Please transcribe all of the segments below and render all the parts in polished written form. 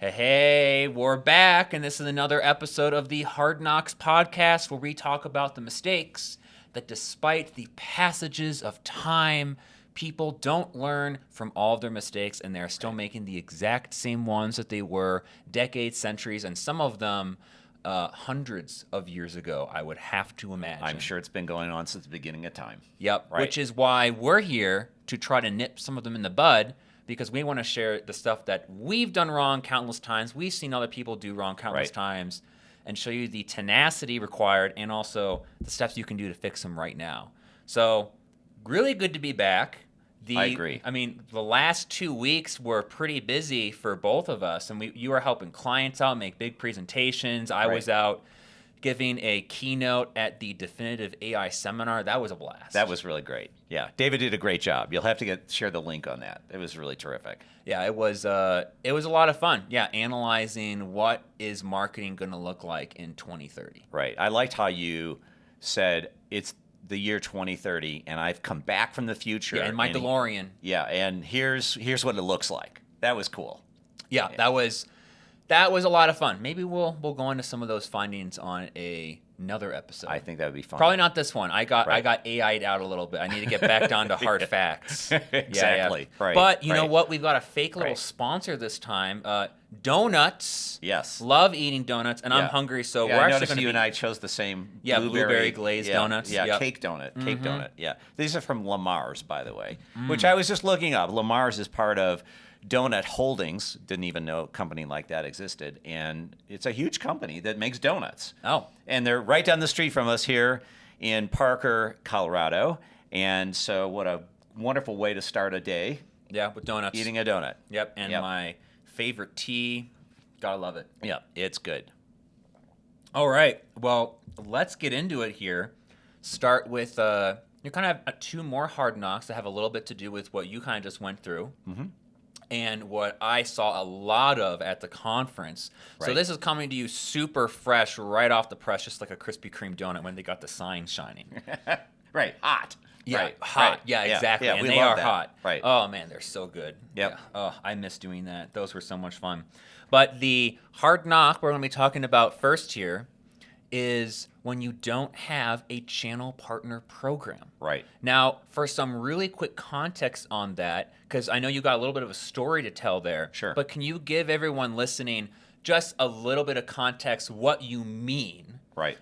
Hey, we're back, and this is another episode of the Hard Knocks podcast where we talk about the mistakes that, despite the passages of time, people don't learn from all of their mistakes, and they're still making the exact same ones that they were decades, centuries, and some of them hundreds of years ago, I would have to imagine. I'm sure it's been going on since the beginning of time. Yep, Right. which is why we're here to try to nip some of them in the bud, because we want to share the stuff that we've done wrong countless times, we've seen other people do wrong countless times, and show you the tenacity required and also the steps you can do to fix them right now. So, really good to be back. I agree. I mean, the last 2 weeks were pretty busy for both of us, and you were helping clients out, make big presentations. I was out giving a keynote at the Definitive AI Seminar. That was a blast. That was really great. Yeah, David did a great job. You'll have to share the link on that. It was really terrific. Yeah, it was a lot of fun. Yeah, analyzing what is marketing going to look like in 2030. Right. I liked how you said it's the year 2030, and I've come back from the future. Yeah, in my DeLorean. Yeah, and here's what it looks like. That was cool. Yeah, that was a lot of fun. Maybe we'll go into some of those findings on another episode. I think that would be fun. Probably not this one. I got AI'd out a little bit. I need to get back down to hard facts. Exactly. Yeah. Right. But you know what? We've got a fake little sponsor this time. Donuts. Yes. Love eating donuts, and I'm hungry, so we're I actually noticed going to you and I chose the same blueberry glazed donuts. Yeah, Yep. cake donut. Cake donut. Yeah. These are from Lamar's, by the way, which I was just looking up. Lamar's is part of Donut Holdings. Didn't even know a company like that existed. And it's a huge company that makes donuts. Oh. And they're right down the street from us here in Parker, Colorado. And so what a wonderful way to start a day. Yeah, with donuts. Eating a donut. Yep, and my favorite tea. Gotta love it. Yeah, it's good. All right, well, let's get into it here. Start with, you kind of have two more hard knocks that have a little bit to do with what you kind of just went through. Mm-hmm. And what I saw a lot of at the conference. Right. So this is coming to you super fresh, right off the press, just like a Krispy Kreme donut when they got the sign shining. Right, hot. Yeah, right. hot. Right. Yeah, exactly. Yeah, and we they love are that. hot. Right. Oh, man, they're so good. Yep. Yeah. Oh, I miss doing that. Those were so much fun. But the hard knock we're going to be talking about first here is when you don't have a channel partner program. Right. Now, for some really quick context on that, because I know you got a little bit of a story to tell there. Sure. But can you give everyone listening just a little bit of context what you mean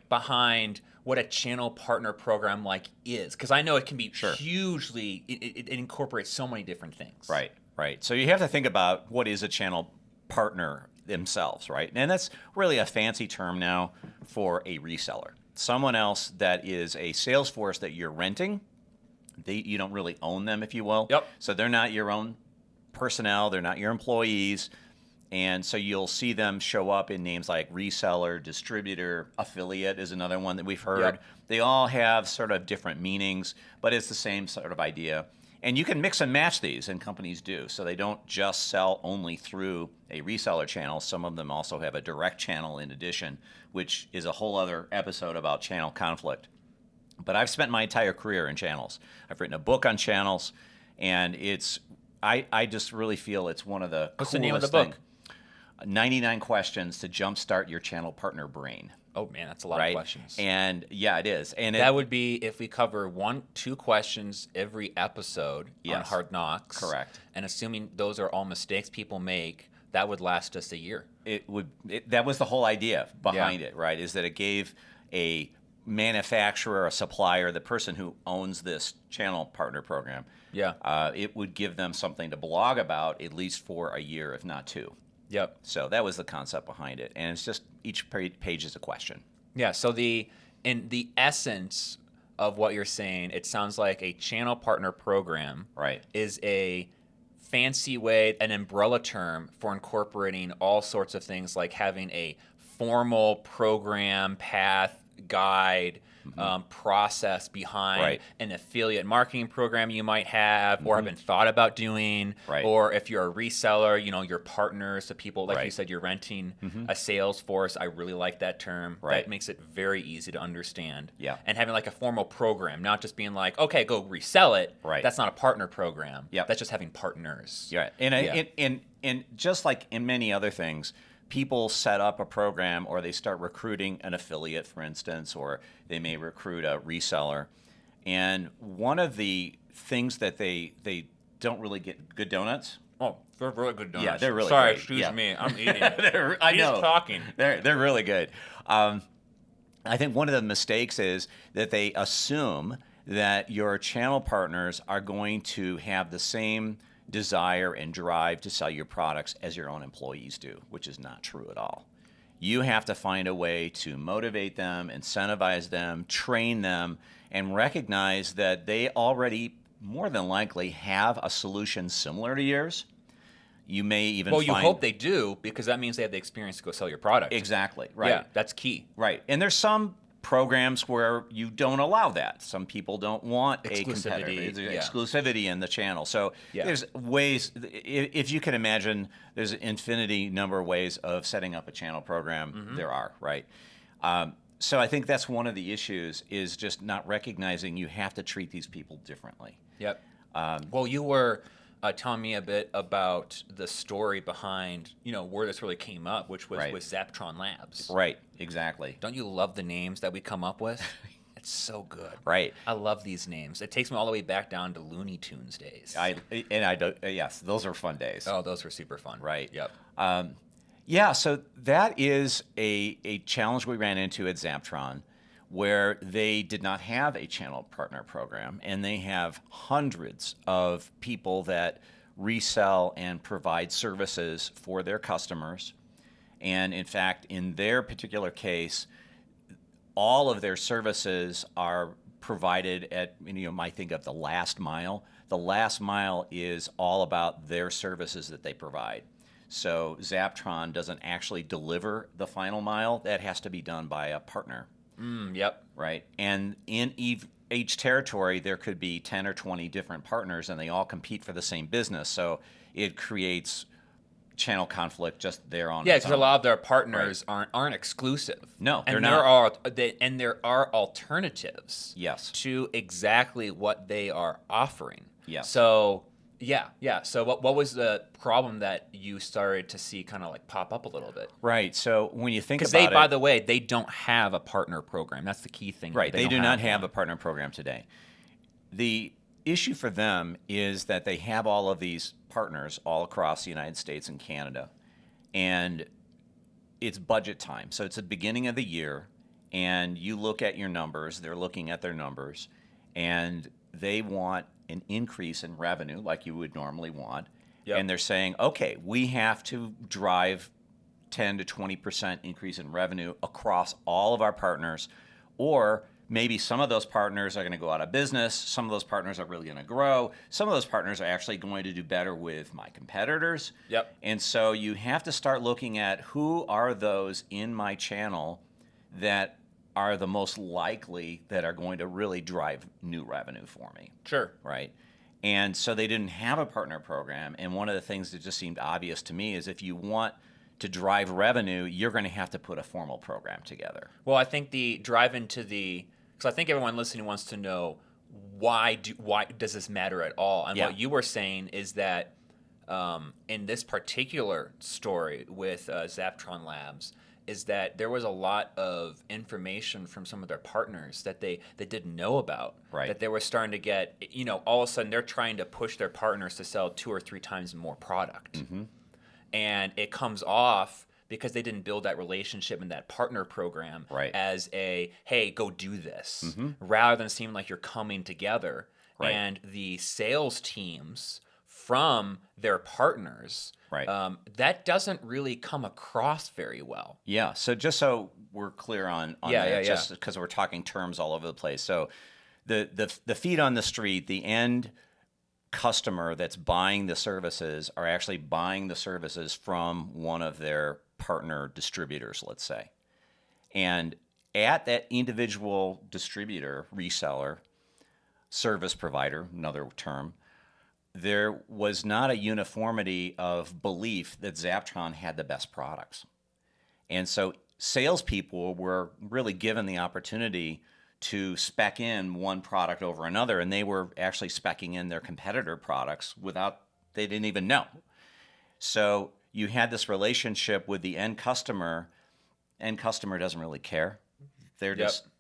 behind what a channel partner program like is? Because I know it can be hugely, it incorporates so many different things. Right, right. So you have to think about what is a channel partner themselves, right? And that's really a fancy term now for a reseller. Someone else that is a sales force that you're renting. You don't really own them, if you will. Yep. So they're not your own personnel. They're not your employees. And so you'll see them show up in names like reseller, distributor, affiliate is another one that we've heard. Yep. They all have sort of different meanings, but it's the same sort of idea. And you can mix and match these, and companies do. So they don't just sell only through a reseller channel. Some of them also have a direct channel in addition, which is a whole other episode about channel conflict. But I've spent my entire career in channels. I've written a book on channels, and I just really feel it's one of the What's coolest the name of the book? 99 questions to jumpstart your channel partner brain. Oh, man, that's a lot of questions. And yeah, it is. And that would be if we cover 1-2 questions every episode on Hard Knocks. Correct. And assuming those are all mistakes people make, that would last us a year. That was the whole idea behind it, right? Is that it gave a manufacturer, a supplier, the person who owns this channel partner program, it would give them something to blog about at least for a year, if not 2. Yep. So that was the concept behind it, and it's just each page is a question. Yeah. So in the essence of what you're saying, it sounds like a channel partner program is a fancy way, an umbrella term for incorporating all sorts of things like having a formal program path guide, process behind Right. an affiliate marketing program you might have or have been thought about doing. Right. Or if you're a reseller, your partners, the people, like you Right. said, you're renting a sales force. I really like that term. Right. That makes it very easy to understand. Yeah. And having like a formal program, not just being like, okay, go resell it. Right. That's not a partner program. Yep. That's just having partners. Yeah, and just like in many other things, people set up a program or they start recruiting an affiliate, for instance, or they may recruit a reseller. And one of the things that they don't really get good donuts. Oh, they're really good donuts. Yeah, they're really Sorry, great. excuse Yeah. me. I'm eating. I He's know. talking. They're really good. I think one of the mistakes is that they assume that your channel partners are going to have the same desire and drive to sell your products as your own employees do, which is not true at all. You have to find a way to motivate them, incentivize them, train them, and recognize that they already more than likely have a solution similar to yours. You may even you hope they do, because that means they have the experience to go sell your product. Exactly, right. Yeah, that's key. Right. And there's some programs where you don't allow that. Some people don't want a competitor. There's exclusivity in the channel. So there's ways, if you can imagine, there's an infinity number of ways of setting up a channel program. There are, right? So I think that's one of the issues, is just not recognizing you have to treat these people differently. Yep. Well, you were telling me a bit about the story behind, where this really came up, which was with Zaptron Labs. Right, exactly. Don't you love the names that we come up with? It's so good. Right. I love these names. It takes me all the way back down to Looney Tunes days. Yes, those are fun days. Oh, those were super fun. Right. Yep. Yeah, so that is a challenge we ran into at Zaptron, where they did not have a channel partner program, and they have hundreds of people that resell and provide services for their customers. And in fact, in their particular case, all of their services are provided at, you might think of the last mile. The last mile is all about their services that they provide. So Zaptron doesn't actually deliver the final mile. That has to be done by a partner. Yep. Right. And in each territory, there could be 10 or 20 different partners, and they all compete for the same business. So it creates channel conflict just there on its Yeah, because a own. lot of their partners aren't exclusive. No, they're and not. There are alternatives. Yes. To exactly what they are offering. Yes. So yeah. So what was the problem that you started to see kind of like pop up a little bit? Right. So when you think about Because it, by the way, they don't have a partner program. That's the key thing. right, they do not have one. a partner program today. The issue for them is that they have all of these partners all across the United States and Canada, and it's budget time. So it's the beginning of the year, and you look at your numbers, they're looking at their numbers, and they want an increase in revenue like you would normally want. Yep. And they're saying, okay, we have to drive 10 to 20% increase in revenue across all of our partners, or maybe some of those partners are going to go out of business. Some of those partners are really going to grow. Some of those partners are actually going to do better with my competitors. Yep. And so you have to start looking at who are those in my channel that are the most likely that are going to really drive new revenue for me. Sure. Right. And so they didn't have a partner program. And one of the things that just seemed obvious to me is if you want to drive revenue, you're going to have to put a formal program together. Well, I think the drive into because I think everyone listening wants to know why does this matter at all? And what you were saying is that in this particular story with Zaptron Labs, is that there was a lot of information from some of their partners that they didn't know about. Right. That they were starting to get, all of a sudden they're trying to push their partners to sell 2 or 3 times more product. Mm-hmm. And it comes off because they didn't build that relationship and that partner program as a, hey, go do this, rather than seem like you're coming together. Right. And the sales teams from their partners, that doesn't really come across very well. Yeah. So just so we're clear on that, just because we're talking terms all over the place. So the feet on the street, the end customer that's buying the services are actually buying the services from one of their partner distributors, let's say. And at that individual distributor, reseller, service provider, another term, there was not a uniformity of belief that Zaptron had the best products. And so salespeople were really given the opportunity to spec in one product over another, and they were actually specking in their competitor products they didn't even know. So you had this relationship with the end customer. End customer doesn't really care. They're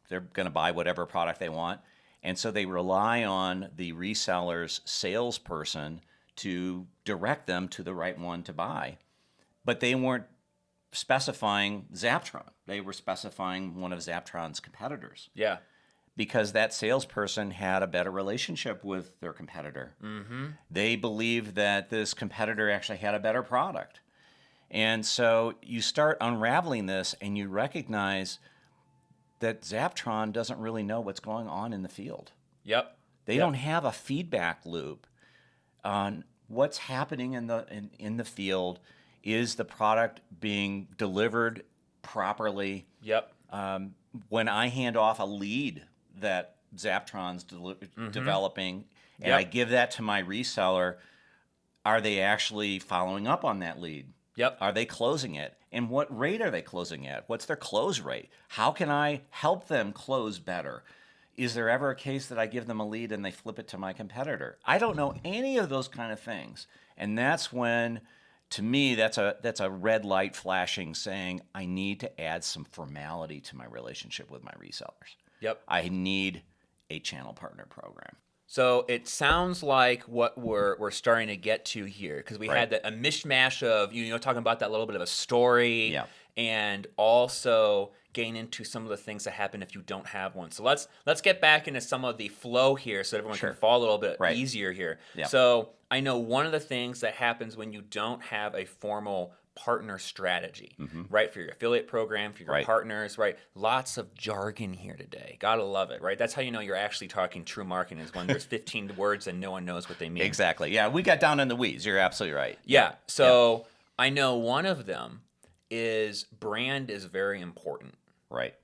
going to buy whatever product they want. And so they rely on the reseller's salesperson to direct them to the right one to buy. But they weren't specifying Zaptron. They were specifying one of Zaptron's competitors. Yeah. Because that salesperson had a better relationship with their competitor. They believed that this competitor actually had a better product. And so you start unraveling this and you recognize that Zaptron doesn't really know what's going on in the field. Yep. They don't have a feedback loop on what's happening in the field. Is the product being delivered properly? Yep. When I hand off a lead that Zaptron's developing, and I give that to my reseller, are they actually following up on that lead? Yep. Are they closing it? And what rate are they closing at? What's their close rate? How can I help them close better? Is there ever a case that I give them a lead and they flip it to my competitor? I don't know any of those kind of things. And that's when, to me, that's a red light flashing saying, I need to add some formality to my relationship with my resellers. Yep. I need a channel partner program. So it sounds like what we're starting to get to here, because we had a mishmash of talking about that little bit of a story, and also getting into some of the things that happen if you don't have one. So let's get back into some of the flow here, so everyone can follow a little bit easier here. Yeah. So I know one of the things that happens when you don't have a formal partner strategy, right? For your affiliate program, for your partners, right? Lots of jargon here today. Gotta love it, right? That's how you know you're actually talking true marketing, is when there's 15 words and no one knows what they mean. Exactly. Yeah, we got down in the weeds. You're absolutely right. Yeah. So I know one of them is brand is very important. Right.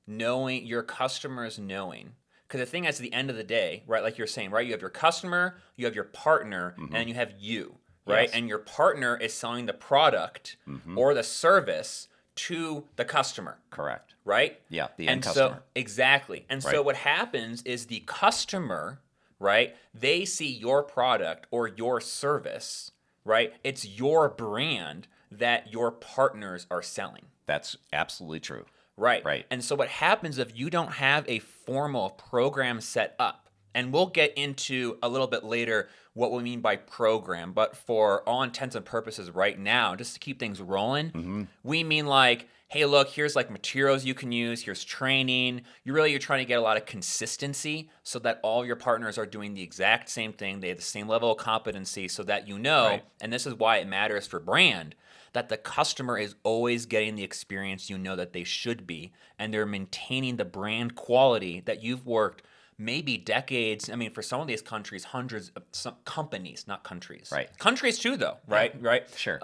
Knowing your customers, because the thing is, at the end of the day, right, like you're saying, right, you have your customer, you have your partner, and then you have you. Right? Yes. And your partner is selling the product or the service to the customer. Correct. Right? Yeah, the end customer. So, exactly. And so what happens is the customer, right, they see your product or your service, right? It's your brand that your partners are selling. That's absolutely true. Right. Right. And so what happens if you don't have a formal program set up? And we'll get into a little bit later what we mean by program, but for all intents and purposes right now, just to keep things rolling, we mean like, hey, look, here's like materials you can use, here's training. You're trying to get a lot of consistency so that all your partners are doing the exact same thing. They have the same level of competency so that and this is why it matters for brand, that the customer is always getting the experience that they should be, and they're maintaining the brand quality that you've worked maybe decades. I mean, for some of these countries, hundreds of some companies, not countries. Right. Countries too, though, right? Yeah. Right? Sure.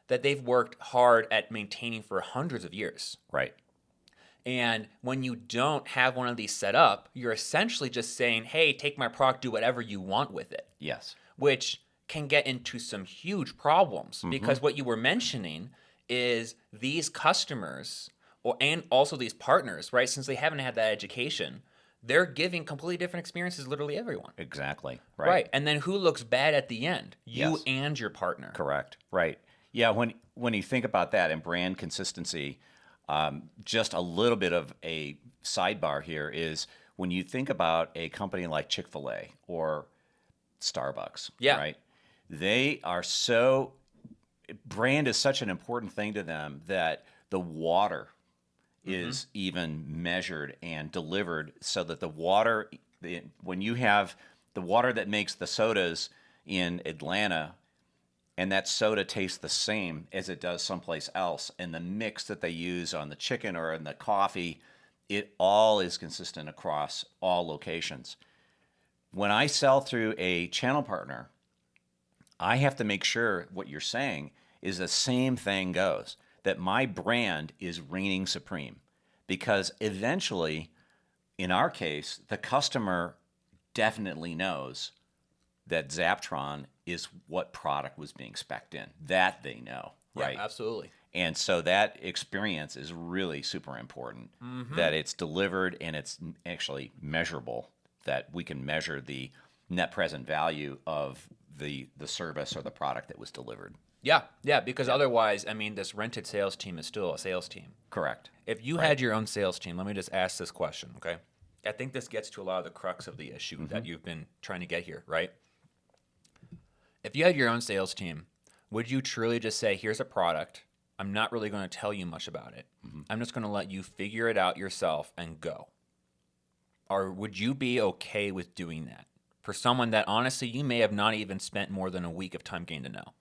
That they've worked hard at maintaining for hundreds of years. Right. And when you don't have one of these set up, you're essentially just saying, hey, take my product, do whatever you want with it. Yes. Which can get into some huge problems because what you were mentioning is these customers and also these partners, right? Since they haven't had that education, they're giving completely different experiences to literally everyone. Exactly. Right. And then who looks bad at the end? You Yes. and your partner. Correct. Right. Yeah. When you think about that and brand consistency, just a little bit of a sidebar here is when you think about a company like Chick-fil-A or Starbucks, right? They are brand is such an important thing to them that the water is even measured and delivered so that when you have the water that makes the sodas in Atlanta and that soda tastes the same as it does someplace else, and the mix that they use on the chicken or in the coffee, it all is consistent across all locations. When I sell through a channel partner, I have to make sure what you're saying is the same thing goes, that my brand is reigning supreme, because eventually, in our case, the customer definitely knows that Zaptron is what product was being spec'd in. That they know, right? Yeah, absolutely. And so that experience is really super important, that it's delivered and it's actually measurable, that we can measure the net present value of the service or the product that was delivered. Yeah, because otherwise, I mean, this rented sales team is still a sales team. Correct. If you had your own sales team, let me just ask this question, okay? I think this gets to a lot of the crux of the issue that you've been trying to get here, right? If you had your own sales team, would you truly just say, here's a product, I'm not really going to tell you much about it. I'm just going to let you figure it out yourself and go? Or would you be okay with doing that for someone that honestly you may have not even spent more than a week of time getting to know?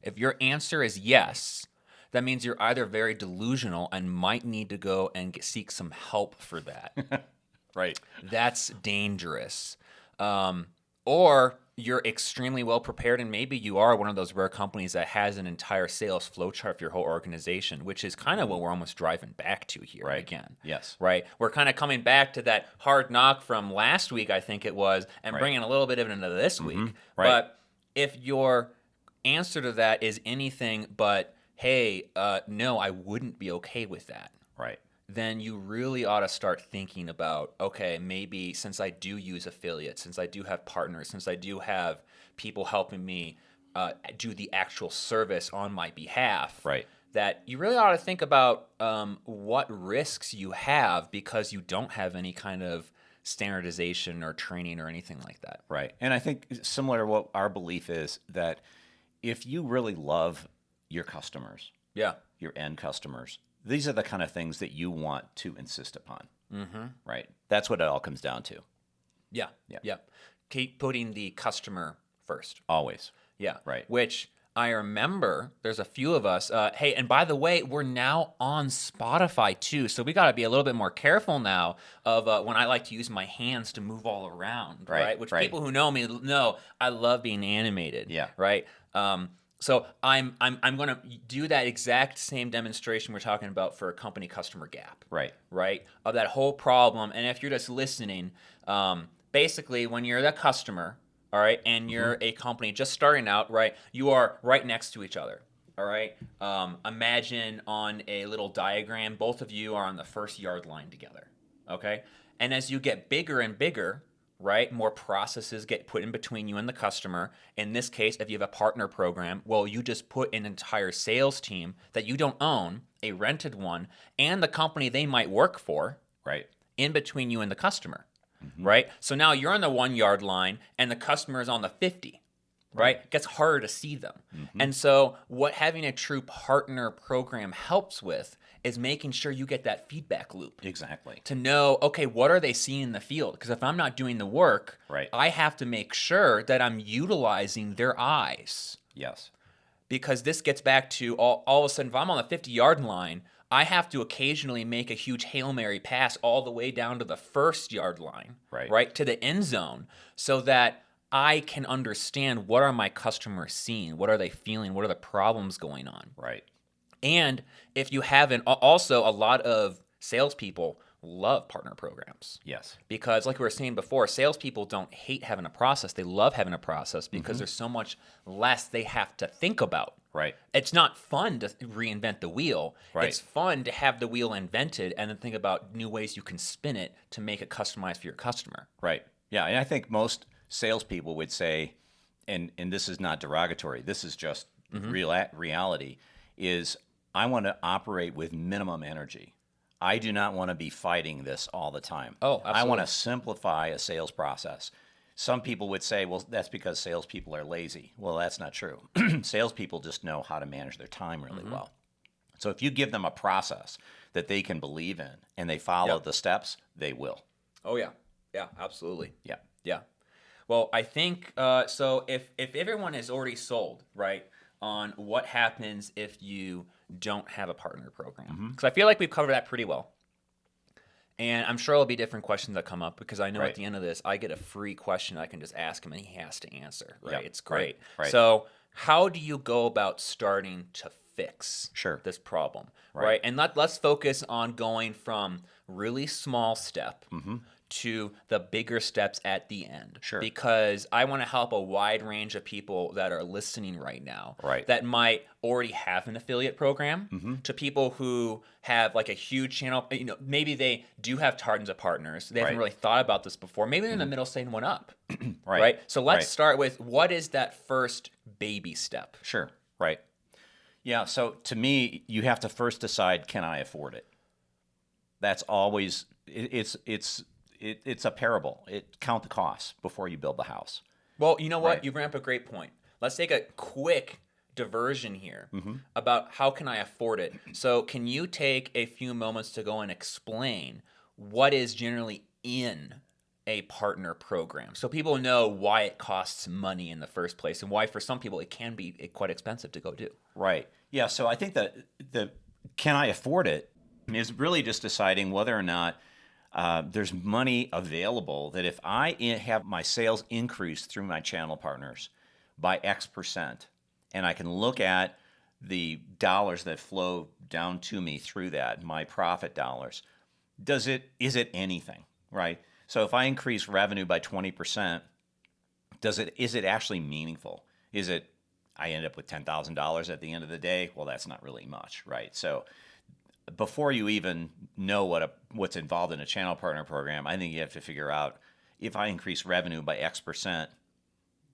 If your answer is yes, that means you're either very delusional and might need to go and seek some help for that. Right. That's dangerous. Or you're extremely well prepared, and maybe you are one of those rare companies that has an entire sales flowchart for your whole organization, which is kind of what we're almost driving back to here again. Yes. Right? We're kind of coming back to that hard knock from last week, I think it was, and bringing a little bit of it into this week. Right. But if your answer to that is anything but, hey, no, I wouldn't be okay with that, Right. then you really ought to start thinking about, okay, maybe since I do use affiliates, since I do have partners, since I do have people helping me do the actual service on my behalf, Right. that you really ought to think about what risks you have because you don't have any kind of standardization or training or anything like that. Right. And I think similar to what our belief is, that if you really love your customers, Yeah. your end customers, these are the kind of things that you want to insist upon. Right. That's what it all comes down to. Yeah. Keep putting the customer first. Always. Yeah. Right. Which I remember there's a few of us. Hey, and by the way, we're now on Spotify too. So we got to be a little bit more careful now of when I like to use my hands to move all around. Right. Which people who know me know I love being animated. Yeah. Right. So I'm going to do that exact same demonstration we're talking about for a company customer gap. Right. Of that whole problem. And if you're just listening, basically when you're the customer, all right, and you're a company just starting out, right, you are right next to each other, all right? Imagine on a little diagram, both of you are on the first yard line together, okay? And as you get bigger and bigger, right, more processes get put in between you and the customer. In this case, if you have a partner program, well, you just put an entire sales team that you don't own, a rented one, and the company they might work for, Right. in between you and the customer. Right? So now you're on the 1 yard line and the customer is on the 50, right? It gets harder to see them. And so what having a true partner program helps with is making sure you get that feedback loop. Exactly. To know, okay, what are they seeing in the field? Because if I'm not doing the work, I have to make sure that I'm utilizing their eyes. Yes. Because this gets back to all of a sudden, if I'm on the 50-yard line, I have to occasionally make a huge Hail Mary pass all the way down to the first yard line, right, to the end zone, so that I can understand what are my customers seeing, what are they feeling, what are the problems going on. Right. And if you haven't, also a lot of salespeople love partner programs. Yes. Because like we were saying before, salespeople don't hate having a process. They love having a process because there's so much less they have to think about. Right. It's not fun to reinvent the wheel. Right. It's fun to have the wheel invented and then think about new ways you can spin it to make it customized for your customer. Right. Yeah. And I think most salespeople would say, and this is not derogatory, this is just reality, is I want to operate with minimum energy. I do not want to be fighting this all the time. Oh, absolutely. I want to simplify a sales process. Some people would say, well, that's because salespeople are lazy. Well, that's not true. Salespeople just know how to manage their time really well. So if you give them a process that they can believe in and they follow the steps, they will. Oh, yeah. Yeah, absolutely. Yeah. Yeah. Well, I think, so if everyone is already sold, right, on what happens if you don't have a partner program. Because I feel like we've covered that pretty well. And I'm sure there'll be different questions that come up because I know at the end of this, I get a free question I can just ask him and he has to answer, right? Yep. It's great. Right. So how do you go about starting to fix Sure. this problem, Right. right? And let's focus on going from really small step to the bigger steps at the end. Sure. Because I want to help a wide range of people that are listening right now Right. that might already have an affiliate program, to people who have like a huge channel. Maybe they do have tons of partners. They haven't Right. really thought about this before. Maybe they're in the middle setting one up. Right. Right. So let's Right. start with, what is that first baby step? Sure. Right. Yeah. So to me, you have to first decide, can I afford it? That's always it's a parable. Count the costs before you build the house. Well, you know what? Right. You bring up a great point. Let's take a quick diversion here Mm-hmm. about how can I afford it. So can you take a few moments to go and explain what is generally in a partner program, so people know why it costs money in the first place, and why for some people it can be quite expensive to go do. Right. Yeah. So I think that the can I afford it is really just deciding whether or not there's money available that if I have my sales increase through my channel partners by X%, and I can look at the dollars that flow down to me through that, my profit dollars, is it anything, right? So if I increase revenue by 20%, is it actually meaningful? Is it I end up with $10,000 at the end of the day? Well, that's not really much, right? So before you even know what's involved in a channel partner program, I think you have to figure out, if I increase revenue by X%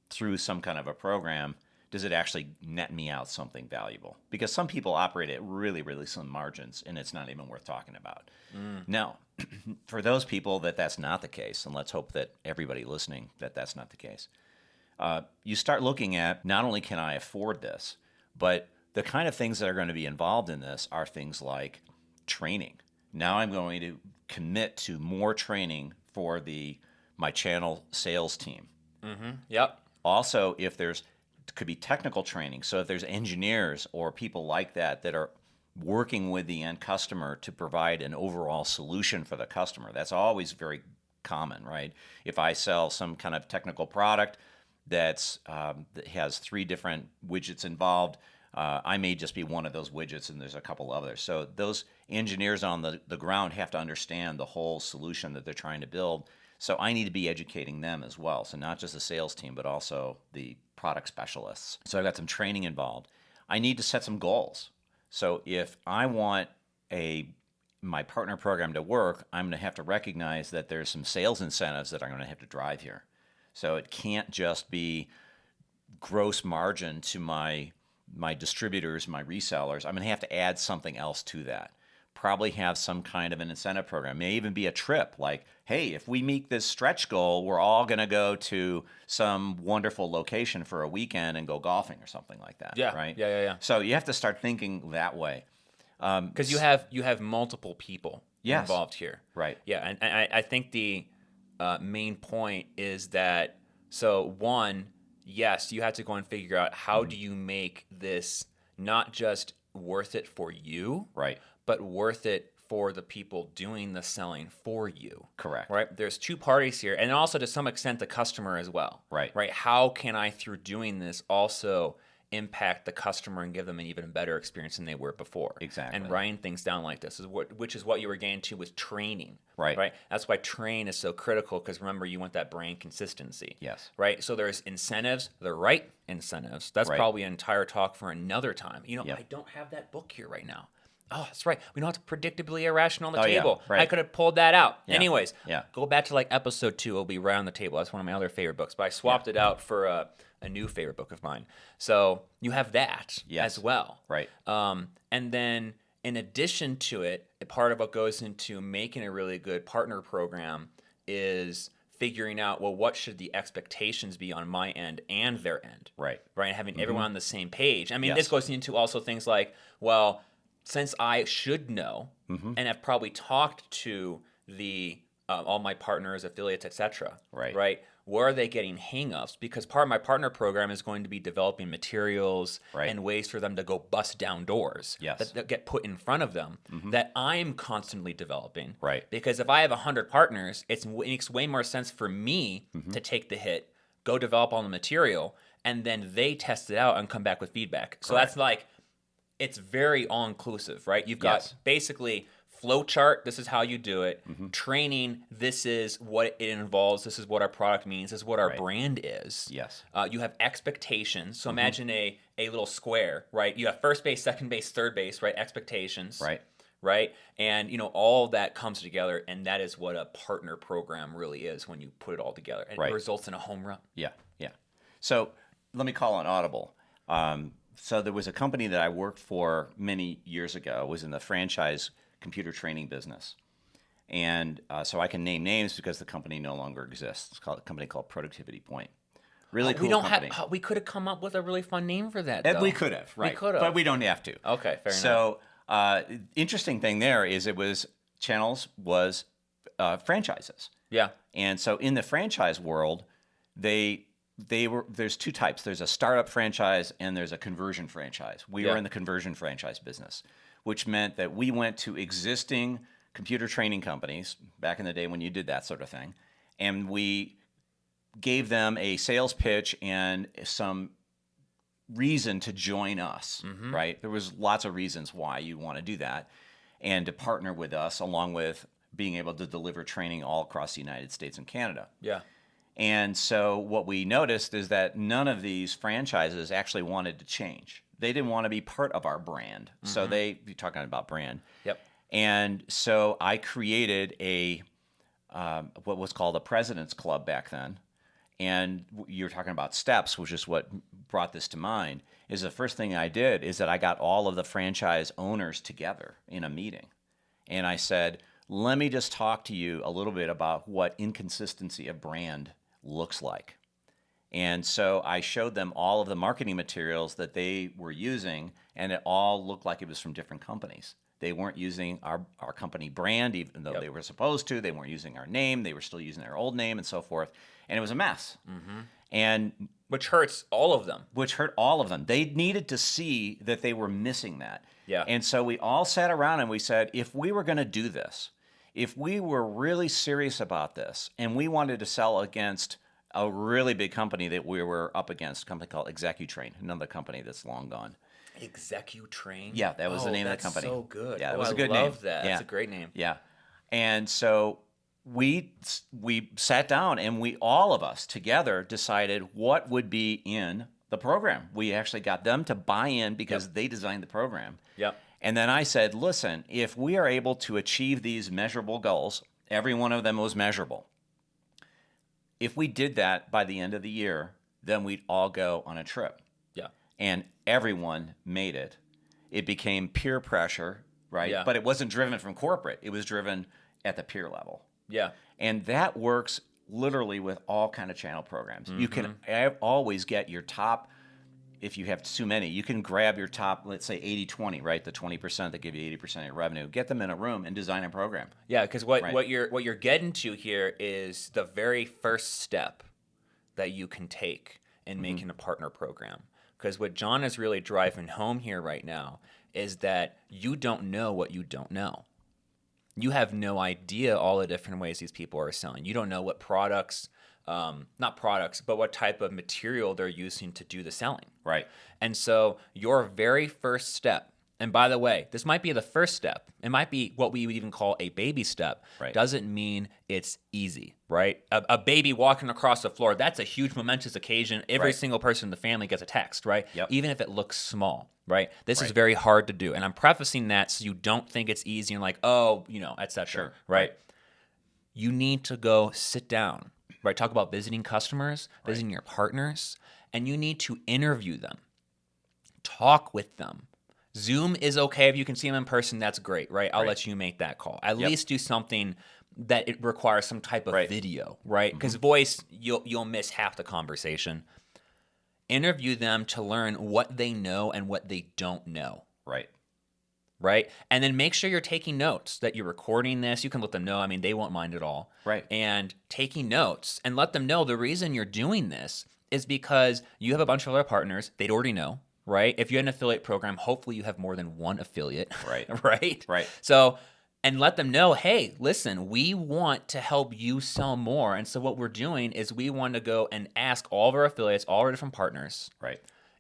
through some kind of a program, does it actually net me out something valuable? Because some people operate at really, really slim margins, and it's not even worth talking about. Now, for those people that's not the case, and let's hope that everybody listening that's not the case, you start looking at, not only can I afford this, but the kind of things that are going to be involved in this are things like training. Now I'm going to commit to more training for my channel sales team. Yep. Also, could be technical training. So if there's engineers or people like that are working with the end customer to provide an overall solution for the customer, that's always very common, right? If I sell some kind of technical product that has 3 different widgets involved, I may just be one of those widgets, and there's a couple others. So those engineers on the ground have to understand the whole solution that they're trying to build. So I need to be educating them as well. So not just the sales team, but also the product specialists. So I've got some training involved. I need to set some goals. So if I want my partner program to work, I'm going to have to recognize that there's some sales incentives that I'm going to have to drive here. So it can't just be gross margin to my distributors, my resellers. I'm going to have to add something else to that. Probably have some kind of an incentive program. May even be a trip, like, hey, if we meet this stretch goal, we're all going to go to some wonderful location for a weekend and go golfing or something like that. Yeah. Right? Yeah. So you have to start thinking that way. Because you have multiple people Yes. involved here. Right. Yeah, and I think the main point is that, so one, yes, you have to go and figure out, how do you make this not just worth it for you, Right. but worth it for the people doing the selling for you. Correct. Right? There's 2 parties here, and also to some extent the customer as well. Right. Right? How can I, through doing this, also impact the customer and give them an even better experience than they were before? Exactly. And writing things down like this which is what you were getting to with training. Right. Right? That's why train is so critical, because remember, you want that brain consistency. Yes. Right? So there's incentives, the right incentives. That's Right. probably an entire talk for another time. Yep. I don't have that book here right now. Oh, that's right. We don't have to predictably irrational on the Oh, yeah. table. Right. I could have pulled that out. Yeah. Anyways, Yeah. go back to like episode 2. It'll be right on the table. That's one of my other favorite books, but I swapped it out for a new favorite book of mine. So you have that Yes. as well. Right. And then in addition to it, a part of what goes into making a really good partner program is figuring out, well, what should the expectations be on my end and their end? Right. Right. Having everyone on the same page. I mean, Yes. this goes into also things like, well, since I should know and have probably talked to the all my partners, affiliates, etc. Right. Where are they getting hangups? Because part of my partner program is going to be developing materials Right. and ways for them to go bust down doors Yes. that get put in front of them that I'm constantly developing. Right. Because if I have 100 partners, it makes way more sense for me to take the hit, go develop all the material, and then they test it out and come back with feedback. So Correct. that's like it's very all-inclusive, right? You've got Yes. basically flow chart, this is how you do it. Mm-hmm. Training, this is what it involves. This is what our product means. This is what our Right. brand is. Yes. You have expectations. So Mm-hmm. imagine a little square, right? You have first base, second base, third base, right? Expectations. Right. Right? And, all of that comes together, and that is what a partner program really is when you put it all together. And Right. it results in a home run. Yeah. Yeah. So let me call on Audible. So there was a company that I worked for many years ago. It was in the franchise computer training business. And so I can name names because the company no longer exists. It's called a company called Productivity Point. Really cool company. We could have come up with a really fun name for that, And though. we could have, right? We could have. But we don't have to. Okay, fair enough. So interesting thing there is channels was franchises. Yeah. And so in the franchise world, there's two types. There's a startup franchise and there's a conversion franchise. We were in the conversion franchise business, which meant that we went to existing computer training companies back in the day when you did that sort of thing, and we gave them a sales pitch and some reason to join us, right? There was lots of reasons why you want to do that and to partner with us, along with being able to deliver training all across the United States and Canada. Yeah. And so what we noticed is that none of these franchises actually wanted to change. They didn't want to be part of our brand. So you're talking about brand. Yep. And so I created what was called a President's Club back then. And you were talking about steps, which is what brought this to mind, is the first thing I did is that I got all of the franchise owners together in a meeting. And I said, let me just talk to you a little bit about what inconsistency of brand looks like. And so I showed them all of the marketing materials that they were using, and it all looked like it was from different companies. They weren't using our company brand, even though they were supposed to. They weren't using our name. They were still using their old name and so forth. And it was a mess. And Which hurts all of them. which hurt all of them. They needed to see that they were missing that. Yeah. And so we all sat around and we said, if we were going to do this, if we were really serious about this, and we wanted to sell against a really big company that we were up against, a company called ExecuTrain, another company that's long gone. ExecuTrain? Yeah, that was the name of the company. That's so good. Yeah, it was a good name. I love that. Yeah. That's a great name. Yeah. And so we sat down and all of us together decided what would be in the program. We actually got them to buy in because they designed the program. Yep. And then I said, listen, if we are able to achieve these measurable goals, every one of them was measurable. If we did that by the end of the year, then we'd all go on a trip. Yeah. And everyone made it. It became peer pressure, right? Yeah. But it wasn't driven from corporate. It was driven at the peer level. Yeah. And that works literally with all kind of channel programs. You can always get your top, if you have too many, you can grab your top, let's say 80-20, right? The 20% that give you 80% of your revenue. Get them in a room and design a program. Yeah, because what you're getting to here is the very first step that you can take in making a partner program. Because what John is really driving home here right now is that you don't know what you don't know. You have no idea all the different ways these people are selling. You don't know what products, not products, but what type of material they're using to do the selling. Right. And so your very first step, and by the way, this might be the first step. It might be what we would even call a baby step. Right. Doesn't mean it's easy, right? A baby walking across the floor, that's a huge momentous occasion. Every single person in the family gets a text, right? Yep. Even if it looks small, right? This is very hard to do. And I'm prefacing that so you don't think it's easy and like, oh, et cetera, Sure. right? You need to go sit down, right? Talk about visiting customers, visiting your partners, and you need to interview them. Talk with them. Zoom is okay if you can see them in person. That's great, right? I'll let you make that call. At least do something that it requires some type of video, right? Because voice, you'll miss half the conversation. Interview them to learn what they know and what they don't know. Right? And then make sure you're taking notes, that you're recording this. You can let them know. I mean, they won't mind at all. Right. And taking notes and let them know the reason you're doing this is because you have a bunch of other partners. They'd already know, right? If you had an affiliate program, hopefully you have more than one affiliate. Right. Right? So, and let them know, hey, listen, we want to help you sell more. And so what we're doing is we want to go and ask all of our affiliates, all our different partners, Right.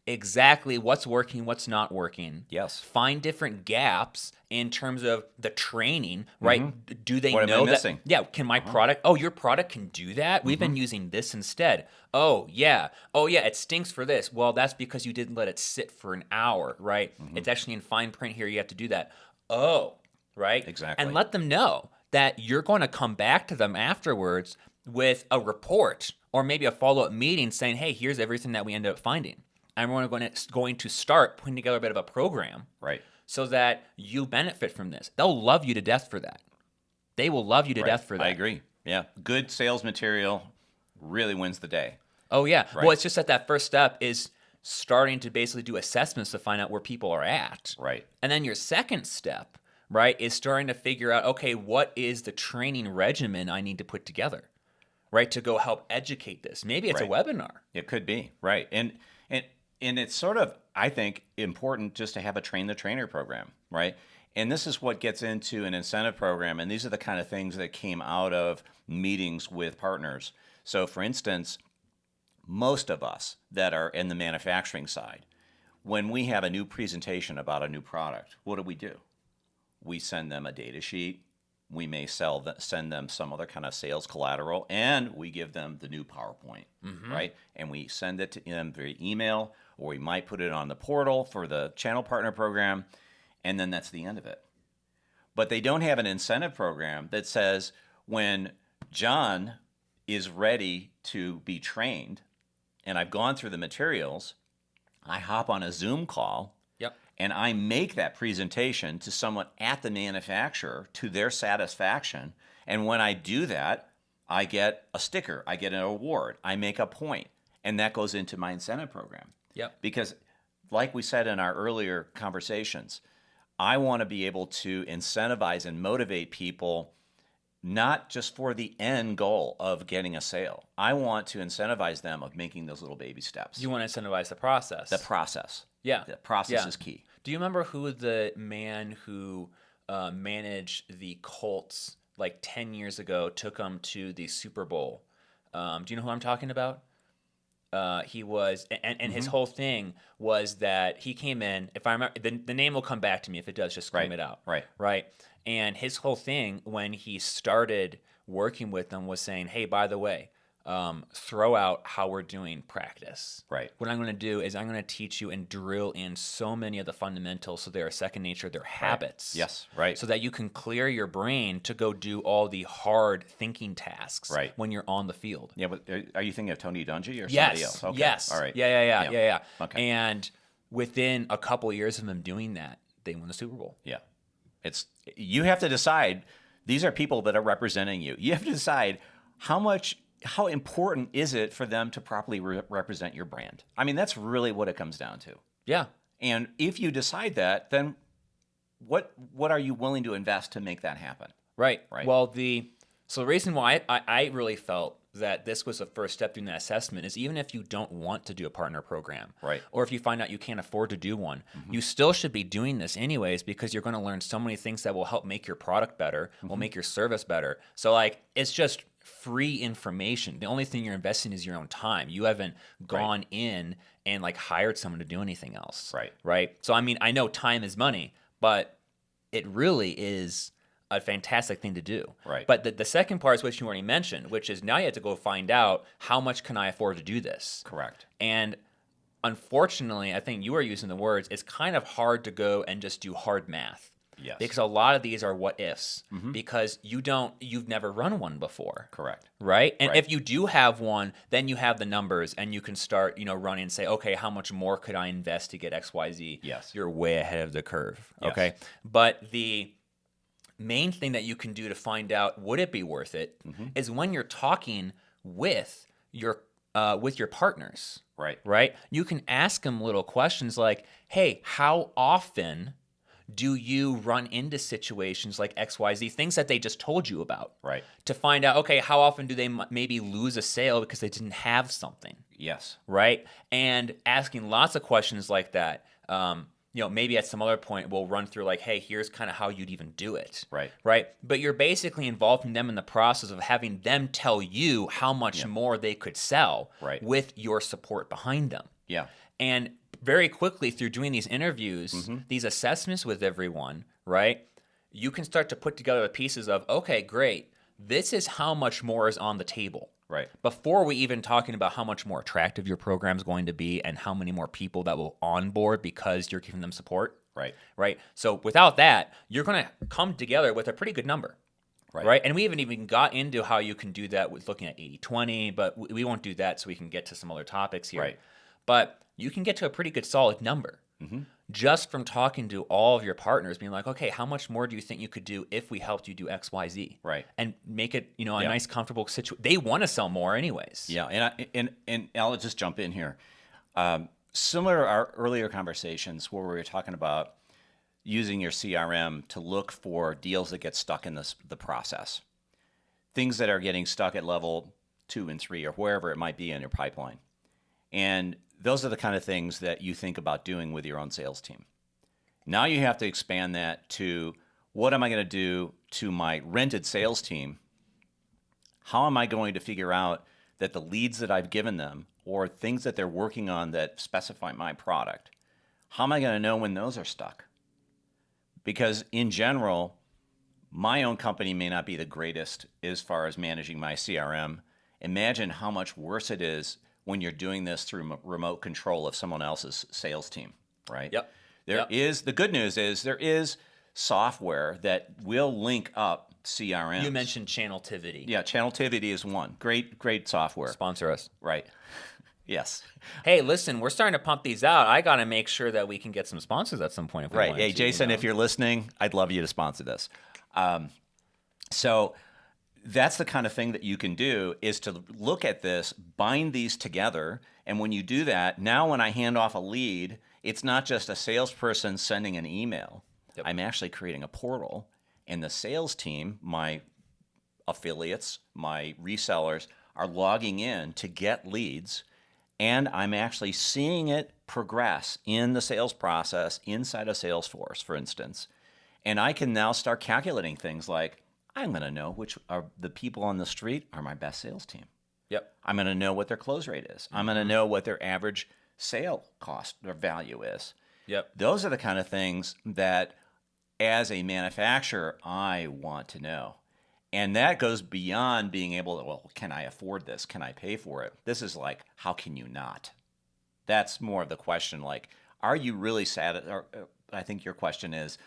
exactly what's working, what's not working. Yes. Find different gaps in terms of the training, right? Do they What am I know that? missing? Yeah, can my product, oh, your product can do that? We've been using this instead. Oh, yeah. Oh, yeah, it stinks for this. Well, that's because you didn't let it sit for an hour, right? It's actually in fine print here. You have to do that. Oh, right? Exactly. And let them know that you're going to come back to them afterwards with a report or maybe a follow-up meeting saying, hey, here's everything that we ended up finding. And we're going to start putting together a bit of a program Right. so that you benefit from this. They'll love you to death for that. They will love you to death for that. I agree. Yeah. Good sales material really wins the day. Oh, yeah. Right. Well, it's just that first step is starting to basically do assessments to find out where people are at. Right. And then your second step, right, is starting to figure out, okay, what is the training regimen I need to put together, right, to go help educate this. Maybe it's a webinar. It could be. Right. And it's sort of, I think, important just to have a train the trainer program, right? And this is what gets into an incentive program. And these are the kind of things that came out of meetings with partners. So, for instance, most of us that are in the manufacturing side, when we have a new presentation about a new product, what do? We send them a data sheet. We may send them some other kind of sales collateral, and we give them the new PowerPoint, right? And we send it to them via email, or we might put it on the portal for the channel partner program, and then that's the end of it. But they don't have an incentive program that says when John is ready to be trained, and I've gone through the materials, I hop on a Zoom call. Yep. And I make that presentation to someone at the manufacturer to their satisfaction. And when I do that, I get a sticker, I get an award, I make a point, and that goes into my incentive program. Yep. Because, like we said in our earlier conversations, I want to be able to incentivize and motivate people not just for the end goal of getting a sale. I want to incentivize them of making those little baby steps. You want to incentivize the process. The process. Yeah. The process is key. Do you remember who the man who managed the Colts like 10 years ago took them to the Super Bowl? Do you know who I'm talking about? He was, and his whole thing was that he came in, if I remember, the name will come back to me. If it does, just scream it out. Right. And his whole thing when he started working with them was saying, hey, by the way, throw out how we're doing practice. Right. What I'm going to do is I'm going to teach you and drill in so many of the fundamentals so they're a second nature, they're habits. Yes, right. So that you can clear your brain to go do all the hard thinking tasks Right. when you're on the field. Yeah, but are you thinking of Tony Dungy or somebody Yes. else? Okay. Yes. All right. Yeah. Okay. And within a couple of years of them doing that, they won the Super Bowl. Yeah. You have to decide, these are people that are representing you. You have to decide how important is it for them to properly represent your brand? I mean, that's really what it comes down to. Yeah. And if you decide that, then what are you willing to invest to make that happen? Right. Right. Well, so the reason why I really felt that this was the first step in that assessment is even if you don't want to do a partner program, right, or if you find out you can't afford to do one, you still should be doing this anyways because you're going to learn so many things that will help make your product better, will make your service better. So like it's just free information. The only thing you're investing is your own time. You haven't gone in and like hired someone to do anything else. Right. So I mean, I know time is money, but it really is a fantastic thing to do. Right. But the second part is what you already mentioned, which is now you have to go find out how much can I afford to do this. Correct. And unfortunately, I think you are using the words, it's kind of hard to go and just do hard math. Yes. Because a lot of these are what ifs because you've never run one before. Correct. Right? And if you do have one, then you have the numbers and you can start, running and say, okay, how much more could I invest to get XYZ? Yes. You're way ahead of the curve. Yes. Okay. But the main thing that you can do to find out would it be worth it is when you're talking with your partners. Right? You can ask them little questions like, hey, how often do you run into situations like XYZ, things that they just told you about? Right. To find out, okay, how often do they maybe lose a sale because they didn't have something? Yes. Right? And asking lots of questions like that. Maybe at some other point we'll run through like, hey, here's kind of how you'd even do it. Right. But you're basically involving them in the process of having them tell you how much more they could sell with your support behind them. Yeah. And very quickly through doing these interviews, Mm-hmm. these assessments with everyone, right? You can start to put together the pieces of, okay, great. This is how much more is on the table. Right. Before we even talking about how much more attractive your program is going to be and how many more people that will onboard because you're giving them support. Right. Right. So without that, you're going to come together with a pretty good number. Right. And we haven't even got into how you can do that with looking at 80-20, but we won't do that so we can get to some other topics here. Right. But you can get to a pretty good solid number just from talking to all of your partners, being like, okay, how much more do you think you could do if we helped you do X, Y, Z? Right. And make it, a nice, comfortable situation. They want to sell more anyways. Yeah, and I'll just jump in here. Similar to our earlier conversations where we were talking about using your CRM to look for deals that get stuck in the process, things that are getting stuck at level 2 and 3 or wherever it might be in your pipeline. And those are the kind of things that you think about doing with your own sales team. Now you have to expand that to, what am I going to do to my rented sales team? How am I going to figure out that the leads that I've given them or things that they're working on that specify my product, how am I going to know when those are stuck? Because in general, my own company may not be the greatest as far as managing my CRM. Imagine how much worse it is when you're doing this through remote control of someone else's sales team, right? Yep. The good news is there is software that will link up CRM. You mentioned Channeltivity. Yeah, Channeltivity is one. Great software. Sponsor us. Right. Yes. Hey, listen, we're starting to pump these out. I got to make sure that we can get some sponsors at some point. If we Right. wanted Hey, to, Jason, if you're listening, I'd love you to sponsor this. So that's the kind of thing that you can do, is to look at this, bind these together. And when you do that, now when I hand off a lead, it's not just a salesperson sending an email. Yep. I'm actually creating a portal, and the sales team, my affiliates, my resellers, are logging in to get leads, and I'm actually seeing it progress in the sales process inside of Salesforce, for instance. And I can now start calculating things like, I'm going to know which are the people on the street are my best sales team. Yep. I'm going to know what their close rate is. I'm going to know what their average sale cost or value is. Yep. Those are the kind of things that, as a manufacturer, I want to know. And that goes beyond being able to, well, can I afford this? Can I pay for it? This is like, how can you not? That's more of the question, like, are you really satisfied? I think your question is,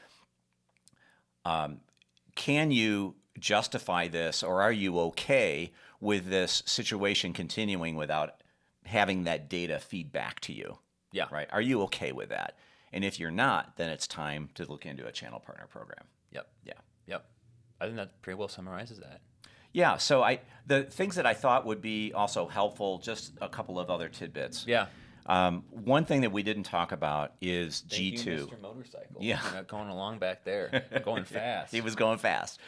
can you justify this, or are you okay with this situation continuing without having that data feed back to you? Yeah. Right? Are you okay with that? And if you're not, then it's time to look into a channel partner program. Yep. Yeah. Yep. I think that pretty well summarizes that. Yeah. So the things that I thought would be also helpful, just a couple of other tidbits. Yeah. One thing that we didn't talk about is Thank G2. you, Mr. Motorcycle. Yeah. You're not going along back there. Going fast. He was going fast.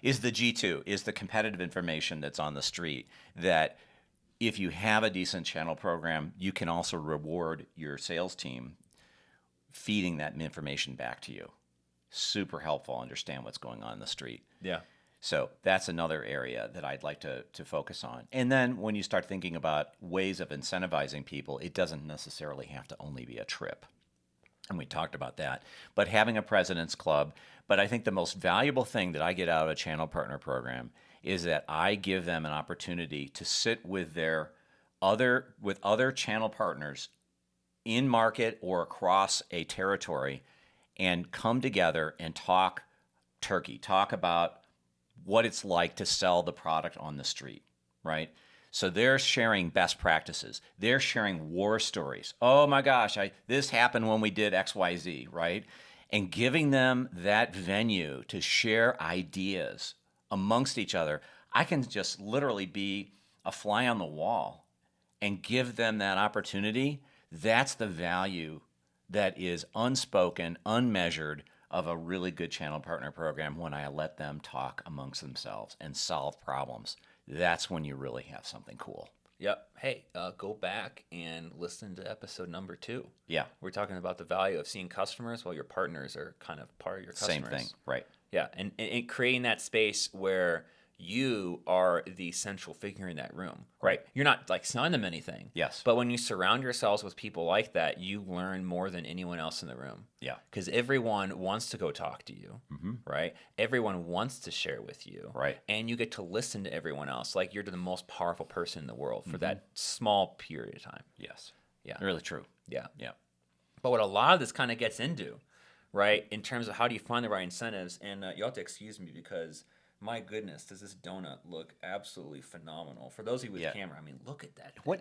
Is the G2, is the competitive information that's on the street, that if you have a decent channel program, you can also reward your sales team feeding that information back to you. Super helpful, understand what's going on in the street. Yeah. So that's another area that I'd like to focus on. And then when you start thinking about ways of incentivizing people, it doesn't necessarily have to only be a trip. And we talked about that. But having a president's club. But I think the most valuable thing that I get out of a channel partner program is that I give them an opportunity to sit with other channel partners in market or across a territory and come together and talk turkey, talk about what it's like to sell the product on the street, right? So they're sharing best practices. They're sharing war stories. Oh my gosh, this happened when we did XYZ, right? And giving them that venue to share ideas amongst each other. I can just literally be a fly on the wall and give them that opportunity. That's the value that is unspoken, unmeasured of a really good channel partner program, when I let them talk amongst themselves and solve problems. That's when you really have something cool. Yep. Hey, go back and listen to episode number 2. Yeah. We're talking about the value of seeing customers while your partners are kind of part of your customers. Same thing, right. Yeah, and creating that space where you are the central figure in that room, right? You're not like selling them anything. Yes. But when you surround yourselves with people like that, you learn more than anyone else in the room. Yeah. Because everyone wants to go talk to you, right? Everyone wants to share with you. Right. And you get to listen to everyone else. Like you're the most powerful person in the world for that small period of time. Yes. Yeah. Really true. Yeah. Yeah. But what a lot of this kind of gets into, right, in terms of how do you find the right incentives, and you'll have to excuse me because, my goodness, does this donut look absolutely phenomenal. For those of you with camera, I mean, look at that thing. What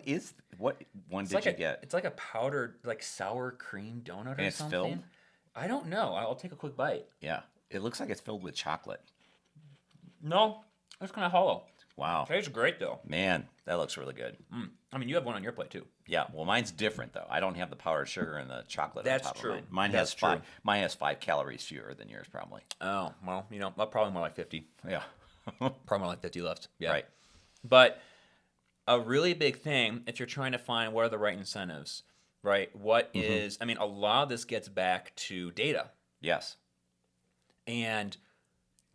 one It's did like you get? It's like a powdered, like sour cream donut And or it's something. filled? I don't know. I'll take a quick bite. Yeah. It looks like it's filled with chocolate. No, it's kind of hollow. Wow. Tastes great, though. Man, that looks really good. I mean, you have one on your plate, too. Yeah, well, mine's different though. I don't have the powdered sugar and the chocolate That's on top true. of mine. That's true. Mine has 5 calories fewer than yours, probably. Oh, well, probably more like 50. Yeah. Probably more like 50 left. Yeah. Right. But a really big thing, if you're trying to find what are the right incentives, right? What is, I mean, a lot of this gets back to data. Yes. And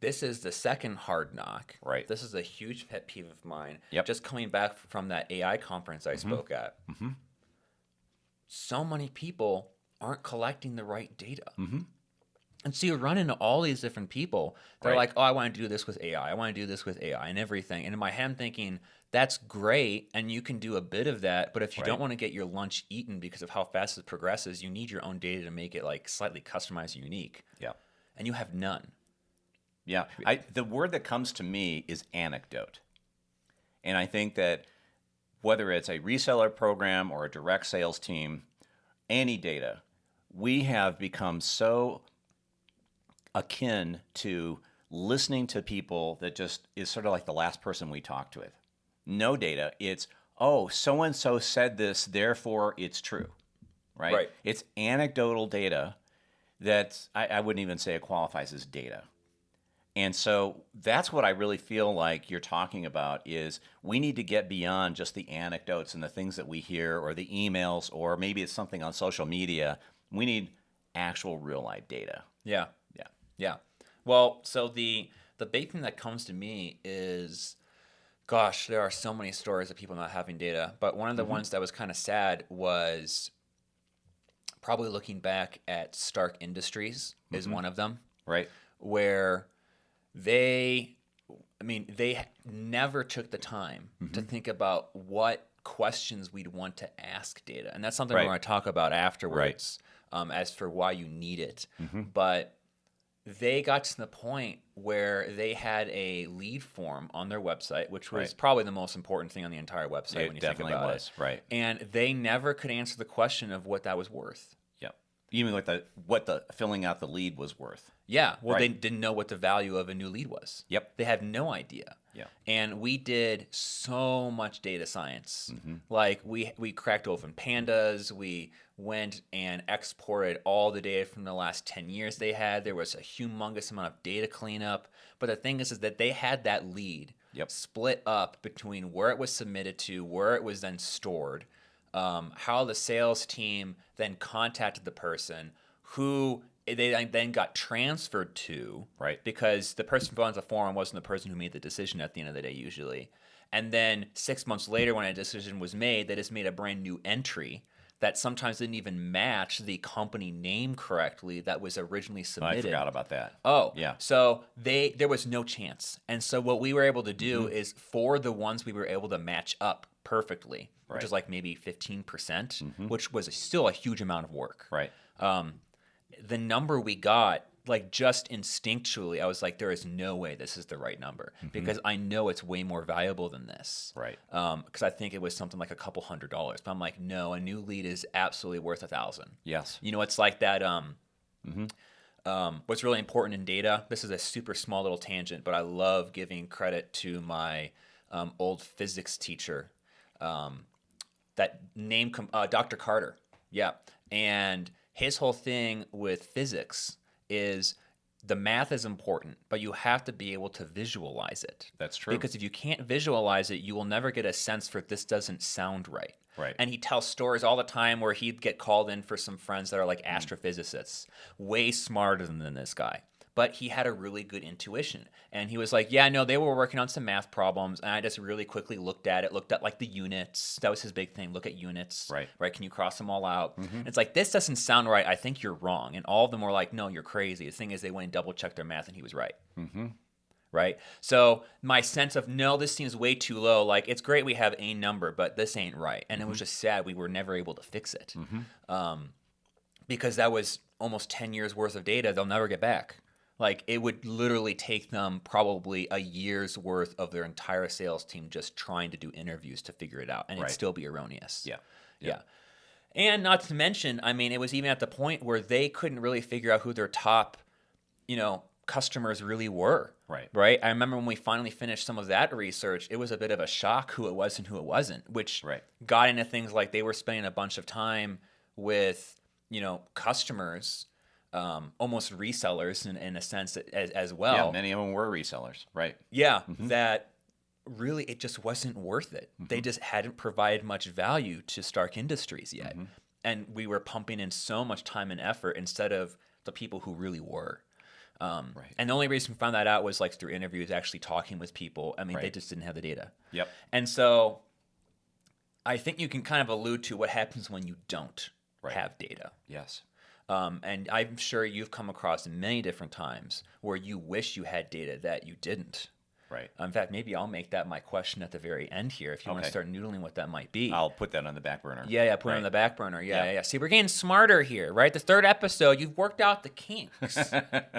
this is the second hard knock. Right. This is a huge pet peeve of mine. Yep. Just coming back from that AI conference I spoke at. So many people aren't collecting the right data. And so you run into all these different people. They're Right. like, oh, I want to do this with AI. I want to do this with AI and everything. And in my head, I'm thinking, that's great. And you can do a bit of that. But if you don't Right. want to get your lunch eaten because of how fast it progresses, you need your own data to make it like slightly customized and unique. Yeah. And you have none. Yeah. The word that comes to me is anecdote. And I think that whether it's a reseller program or a direct sales team, any data, we have become so akin to listening to people that just is sort of like the last person we talked with. No data. It's, oh, so and so said this, therefore it's true. Right? Right. It's anecdotal data that I wouldn't even say it qualifies as data. And so that's what I really feel like you're talking about is we need to get beyond just the anecdotes and the things that we hear or the emails or maybe it's something on social media. We need actual real life data. Yeah. Yeah. Yeah. Well, so the big thing that comes to me is, gosh, there are so many stories of people not having data. But one of the ones that was kind of sad was probably looking back at Stark Industries is one of them, Right. where they never took the time to think about what questions we'd want to ask data. And that's something Right. we're going to talk about afterwards as for why you need it. But they got to the point where they had a lead form on their website, which was Right. probably the most important thing on the entire website It when you think definitely about was, it. right. And they never could answer the question of what that was worth. Yep. Even with what the filling out the lead was worth. Yeah, well, they Right. didn't know what the value of a new lead was. Yep. They had no idea. Yeah. And we did so much data science. Like we cracked open pandas. We went and exported all the data from the last 10 years they had. There was a humongous amount of data cleanup. But the thing is that they had that lead Yep. split up between where it was submitted to, where it was then stored, how the sales team then contacted the person, who they then got transferred to, Right. because the person who filled out the form wasn't the person who made the decision at the end of the day usually. And then 6 months later when a decision was made, they just made a brand new entry that sometimes didn't even match the company name correctly that was originally I submitted. forgot about that. Oh, Yeah. So there was no chance. And so what we were able to do is for the ones we were able to match up perfectly, which Right. is like maybe 15%, which was still a huge amount of work. Right. The number we got, like just instinctually, I was like, there is no way this is the right number because I know it's way more valuable than this. Right. Because I think it was something like a couple $100s. But I'm like, no, a new lead is absolutely worth 1,000. Yes. You know, it's like that. What's really important in data, this is a super small little tangent, but I love giving credit to my old physics teacher. That name, Dr. Carter. Yeah. And his whole thing with physics is the math is important, but you have to be able to visualize it. That's true. Because if you can't visualize it, you will never get a sense for this doesn't sound right. Right. And he tells stories all the time where he'd get called in for some friends that are like astrophysicists, way smarter than this guy. but he had a really good intuition. And he was like, yeah, no, they were working on some math problems. And I just really quickly looked at like the units. That was his big thing. Look at units. Right. Can you cross them all out? And it's like, this doesn't sound right. I think you're wrong. And all of them were like, no, you're crazy. The thing is, they went and double checked their math and he was right. Right. So my sense of, no, this seems way too low. Like, it's great we have a number, but this ain't right. And it was just sad we were never able to fix it. Because that was almost 10 years worth of data they'll never get back. Like, it would literally take them probably a year's worth of their entire sales team just trying to do interviews to figure it out, and it'd still be erroneous. Yeah. And not to mention, I mean, it was even at the point where they couldn't really figure out who their top, customers really were. Right. I remember when we finally finished some of that research, it was a bit of a shock who it was and who it wasn't, which got into things like they were spending a bunch of time with customers, almost resellers in a sense as well. Yeah, many of them were resellers, right? Yeah, that really it just wasn't worth it. They just hadn't provided much value to Stark Industries yet. And we were pumping in so much time and effort instead of the people who really were. And the only reason we found that out was like through interviews, actually talking with people. I mean, they just didn't have the data. And so I think you can kind of allude to what happens when you don't have data. Yes. And I'm sure you've come across many different times where you wish you had data that you didn't. In fact, maybe I'll make that my question at the very end here if you want to start noodling what that might be. I'll put that on the back burner. Yeah, put it on the back burner. Yeah. See, we're getting smarter here, right? The third episode, you've worked out the kinks.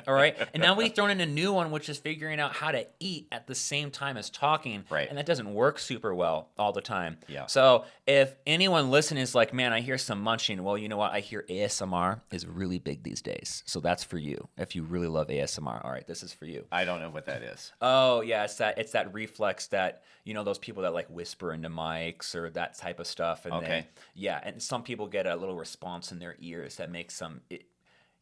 All right? And now we've thrown in a new one, which is figuring out how to eat at the same time as talking. And that doesn't work super well all the time. So if anyone listening is like, man, I hear some munching, well, you know what? I hear ASMR is really big these days. So that's for you. If you really love ASMR, all right, this is for you. I don't know what that is. Oh, yeah. It's that reflex that, those people that like whisper into mics or that type of stuff. And and some people get a little response in their ears that makes some,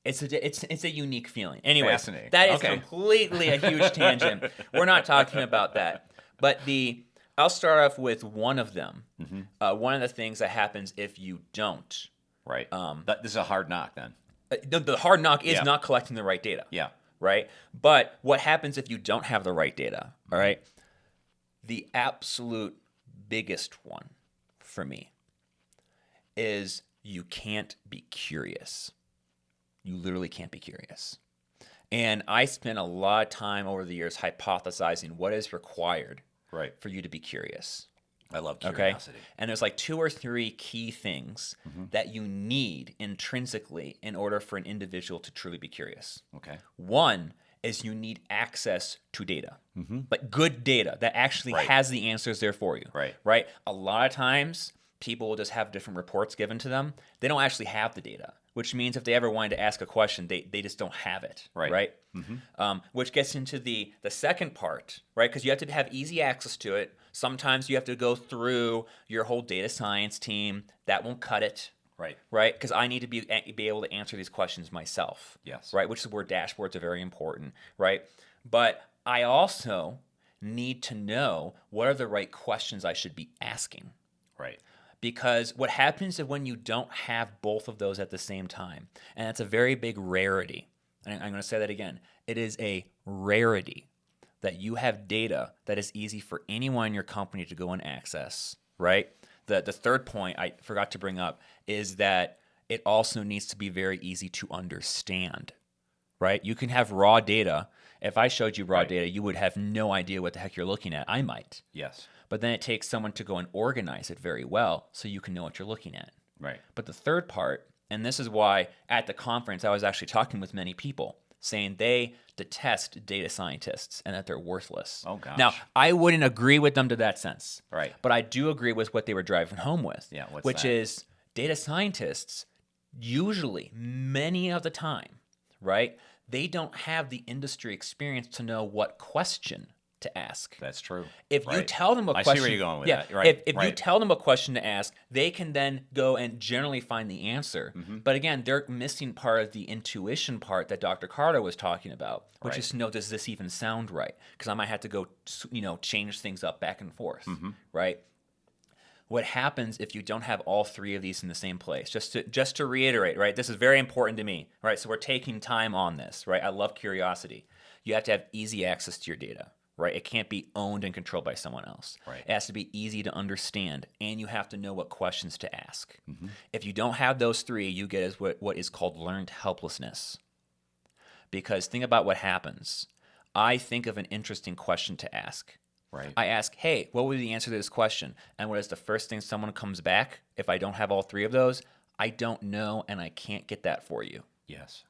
it's a unique feeling. Anyway, that is completely a huge tangent. We're not talking about that. But I'll start off with one of them. One of the things that happens if you don't. This is a hard knock then. The hard knock is not collecting the right data. Right? But what happens if you don't have the right data? All right? The absolute biggest one for me is you can't be curious. You literally can't be curious. And I spent a lot of time over the years hypothesizing what is required for you to be curious. I love curiosity. And there's like 2 or 3 key things that you need intrinsically in order for an individual to truly be curious. One is you need access to data, but good data that actually has the answers there for you. Right? A lot of times people will just have different reports given to them. They don't actually have the data, which means if they ever wanted to ask a question, they just don't have it. Right? Which gets into the second part, right? Because you have to have easy access to it. Sometimes you have to go through your whole data science team. That won't cut it. Right? Because I need to be able to answer these questions myself. Right? Which is where dashboards are very important. Right? But I also need to know what are the right questions I should be asking. Because what happens is when you don't have both of those at the same time, and that's a very big rarity. And I'm going to say that again. It is a rarity that you have data that is easy for anyone in your company to go and access, right? The third point I forgot to bring up is that it also needs to be very easy to understand, right? You can have raw data. If I showed you raw data, you would have no idea what the heck you're looking at. I might. But then it takes someone to go and organize it very well so you can know what you're looking at. But the third part, and this is why at the conference I was actually talking with many people, saying they detest data scientists and that they're worthless. Oh, gosh. Now, I wouldn't agree with them to that sense. Right. But I do agree with what they were driving home with. Yeah, what's which that? is data scientists, usually, many of the time, right, they don't have the industry experience to know what question to ask. That's true. If you tell them a question, I see where you're going with that. Right. If you tell them a question to ask, they can then go and generally find the answer. But again, they're missing part of the intuition part that Dr. Carter was talking about, which is to know, does this even sound right? Because I might have to go, change things up back and forth, right? what happens if you don't have all three of these in the same place? Just to reiterate, right? This is very important to me, right? So we're taking time on this, right? I love curiosity. You have to have easy access to your data, right? It can't be owned and controlled by someone else. Right. It has to be easy to understand, and you have to know what questions to ask. If you don't have those three, you get what is called learned helplessness. Because think about what happens. I think of an interesting question to ask. Right. I ask, hey, what would the answer to this question? And what is the first thing someone comes back? If I don't have all three of those, I don't know, and I can't get that for you. Yes.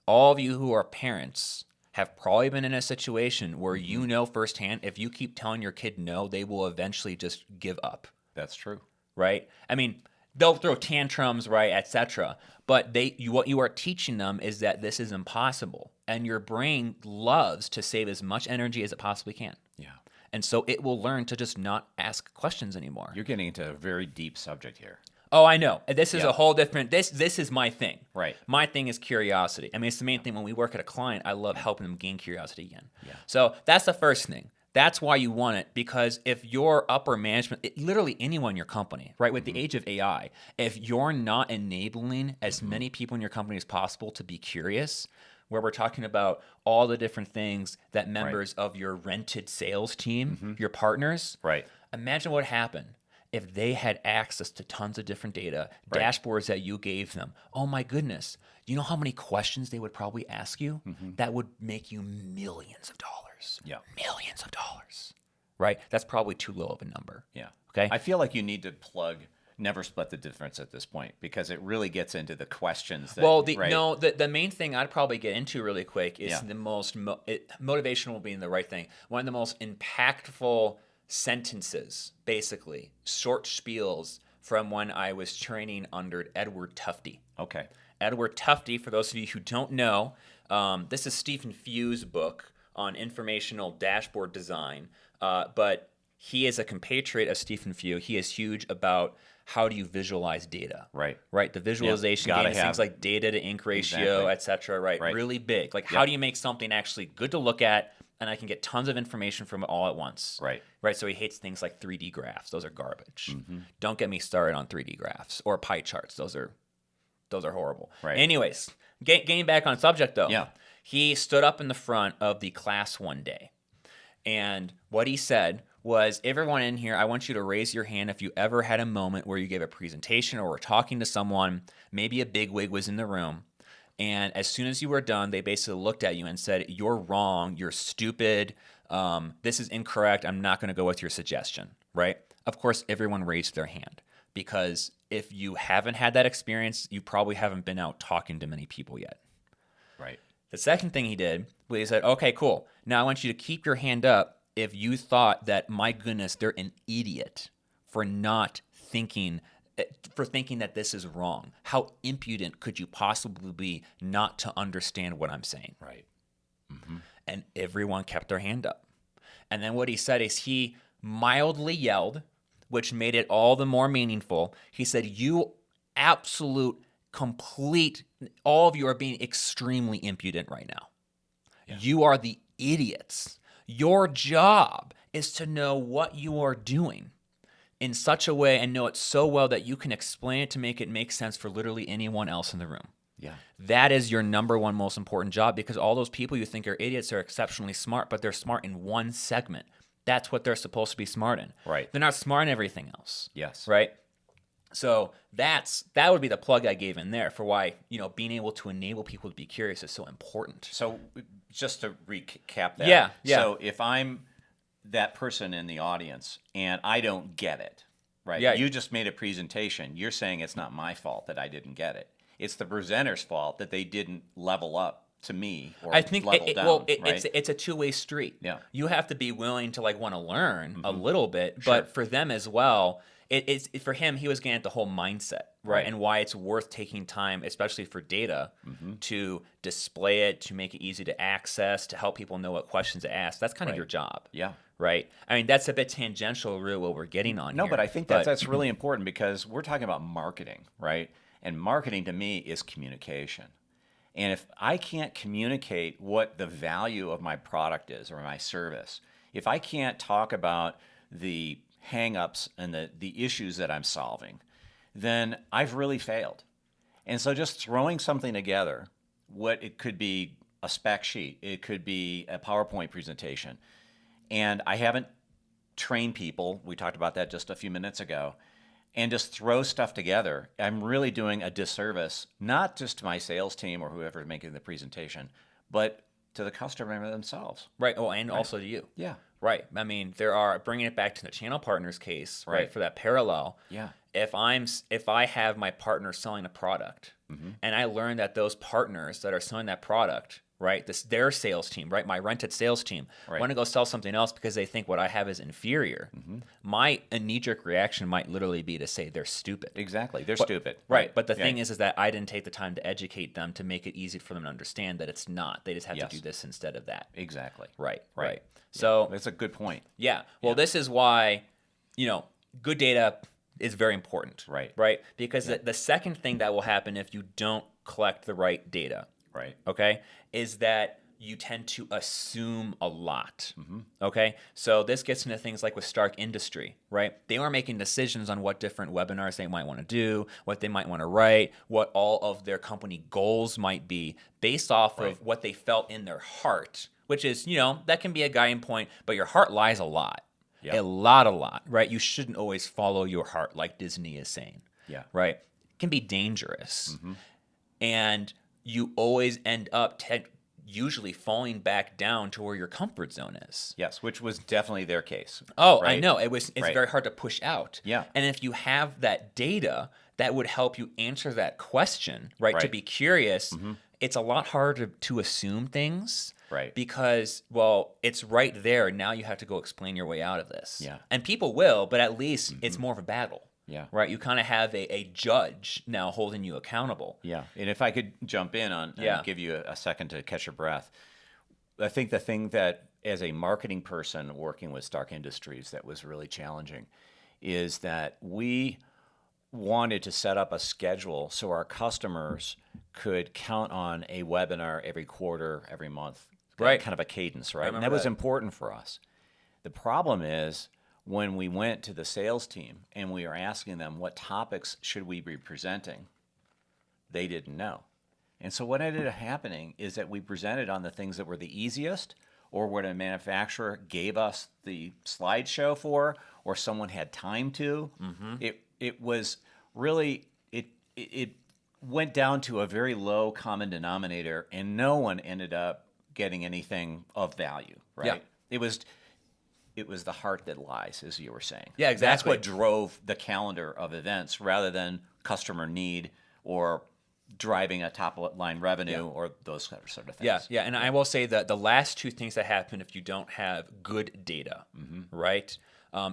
All of you who are parents have probably been in a situation where you know firsthand, if you keep telling your kid no, they will eventually just give up. That's true. Right? I mean, they'll throw tantrums, right, etc. But what you are teaching them is that this is impossible, and your brain loves to save as much energy as it possibly can. Yeah. And so it will learn to just not ask questions anymore. You're getting into a very deep subject here. Oh, I know. This is Yeah. a whole different. This is my thing. Right. My thing is curiosity. I mean, it's the main thing when we work at a client. I love helping them gain curiosity again. Yeah. So that's the first thing. That's why you want it, because if your upper management, literally anyone in your company, right, with the age of AI, if you're not enabling as many people in your company as possible to be curious, where we're talking about all the different things that members of your rented sales team, your partners, Right. imagine what happened if they had access to tons of different data, Right. dashboards that you gave them. Oh my goodness. You know how many questions they would probably ask you? That would make you millions of dollars. Yeah. Millions of dollars. Right? That's probably too low of a number. Yeah. Okay? I feel like you need to plug Never Split the Difference at this point, because it really gets into the questions that, Well, right? the main thing I'd probably get into really quick is Yeah. the most motivational being the right thing. One of the most impactful sentences, basically short spiels from when I was training under Edward Tufte. Okay. Edward Tufte, for those of you who don't know, this is Stephen Few's book on informational dashboard design, but he is a compatriot of Stephen Few. He is huge about how do you visualize data. Right. Right. The visualization Gotta game is have- things like data to ink ratio, Exactly. et cetera. Right. Right. Really big. Like, how Yep. do you make something actually good to look at, and I can get tons of information from it all at once? Right. Right. So he hates things like 3D graphs. Those are garbage. Mm-hmm. Don't get me started on 3D graphs or pie charts. Those are horrible. Right. Anyways, getting back on subject though. Yeah. He stood up in the front of the class one day, and what he said was, everyone in here, I want you to raise your hand if you ever had a moment where you gave a presentation or were talking to someone, maybe a bigwig was in the room, and as soon as you were done, they basically looked at you and said, you're wrong, you're stupid, this is incorrect, I'm not going to go with your suggestion, right? Of course, everyone raised their hand, because if you haven't had that experience, you probably haven't been out talking to many people yet. Right. The second thing he did was he said, okay, cool. Now I want you to keep your hand up if you thought that, my goodness, they're an idiot for thinking that this is wrong. How impudent could you possibly be not to understand what I'm saying? Right. And everyone kept their hand up. And then what he said is he mildly yelled, which made it all the more meaningful. He said, you absolute, complete, all of you are being extremely impudent right now. Yeah. You are the idiots. Your job is to know what you are doing in such a way and know it so well that you can explain it to make it make sense for literally anyone else in the room. Yeah. That is your number one most important job, because all those people you think are idiots are exceptionally smart, but they're smart in one segment. That's what they're supposed to be smart in. Right. They're not smart in everything else. Yes. Right? So that would be the plug I gave in there for why, being able to enable people to be curious is so important. So just to recap that. Yeah. So if I'm that person in the audience and I don't get it, right? Yeah. You just made a presentation. You're saying it's not my fault that I didn't get it. It's the presenter's fault that they didn't level up to me or I think level down, right? it's a two-way street. Yeah. You have to be willing to want to learn a little bit, Sure. but for them as well, it's for him, he was getting at the whole mindset, right? And why it's worth taking time, especially for data, to display it, to make it easy to access, to help people know what questions to ask. That's kind of your job. Yeah. Right? I mean, that's a bit tangential, really, what we're getting on No, here. but I think that's really important, because we're talking about marketing, right? And marketing to me is communication. And if I can't communicate what the value of my product is or my service, if I can't talk about the hang-ups and the issues that I'm solving, then I've really failed. And so just throwing something together, what it could be a spec sheet, it could be a PowerPoint presentation, and I haven't trained people, we talked about that just a few minutes ago, and just throw stuff together, I'm really doing a disservice, not just to my sales team or whoever's making the presentation, but to the customer themselves. Right. Oh, and also to you. Yeah. Right. I mean, bringing it back to the channel partners case, right? Right. For that parallel. Yeah. If I have my partner selling a product, and I learn that those partners that are selling that product, right, their sales team, right, my rented sales team, Right. want to go sell something else because they think what I have is inferior, my knee-jerk reaction might literally be to say they're stupid. Exactly. They're stupid. Right. But the thing is that I didn't take the time to educate them to make it easy for them to understand that it's not. They just have to do this instead of that. Exactly. Right. Right. Right. So That's a good point. yeah. Well, this is why, good data is very important. Right. Right. Because the second thing that will happen if you don't collect the right data, Right. okay, is that you tend to assume a lot. Okay. So this gets into things like with Stark Industry, right? They were making decisions on what different webinars they might want to do, what they might want to write, what all of their company goals might be based off of what they felt in their heart, which is, that can be a guiding point, but your heart lies a lot. Yeah. A lot, right? You shouldn't always follow your heart like Disney is saying. Yeah. Right? It can be dangerous. And you always end up usually falling back down to where your comfort zone is. Yes, which was definitely their case. Oh, right? I know. It's Right. very hard to push out. Yeah. And if you have that data that would help you answer that question, right? To Right. be curious, it's a lot harder to assume things. Right. Because, well, it's right there. Now you have to go explain your way out of this. Yeah. And people will, but at least it's more of a battle. Yeah. Right? You kind of have a judge now holding you accountable. Yeah. And if I could jump in on and give you a second to catch your breath, I think the thing that, as a marketing person working with Stark Industries, that was really challenging is that we wanted to set up a schedule so our customers could count on a webinar every quarter, every month, Right. kind of a cadence, right? And remember that was that. important for us. The problem is when we went to the sales team and we were asking them what topics should we be presenting, they didn't know. And so what ended up happening is that we presented on the things that were the easiest, or what a manufacturer gave us the slideshow for, or someone had time to. It was really, it went down to a very low common denominator, and no one ended up getting anything of value, right? Yeah. It was the heart that lies, as you were saying. Yeah, exactly. That's what drove the calendar of events rather than customer need or driving a top line revenue or those sort of things. Yeah. And I will say that the last two things that happen if you don't have good data, right,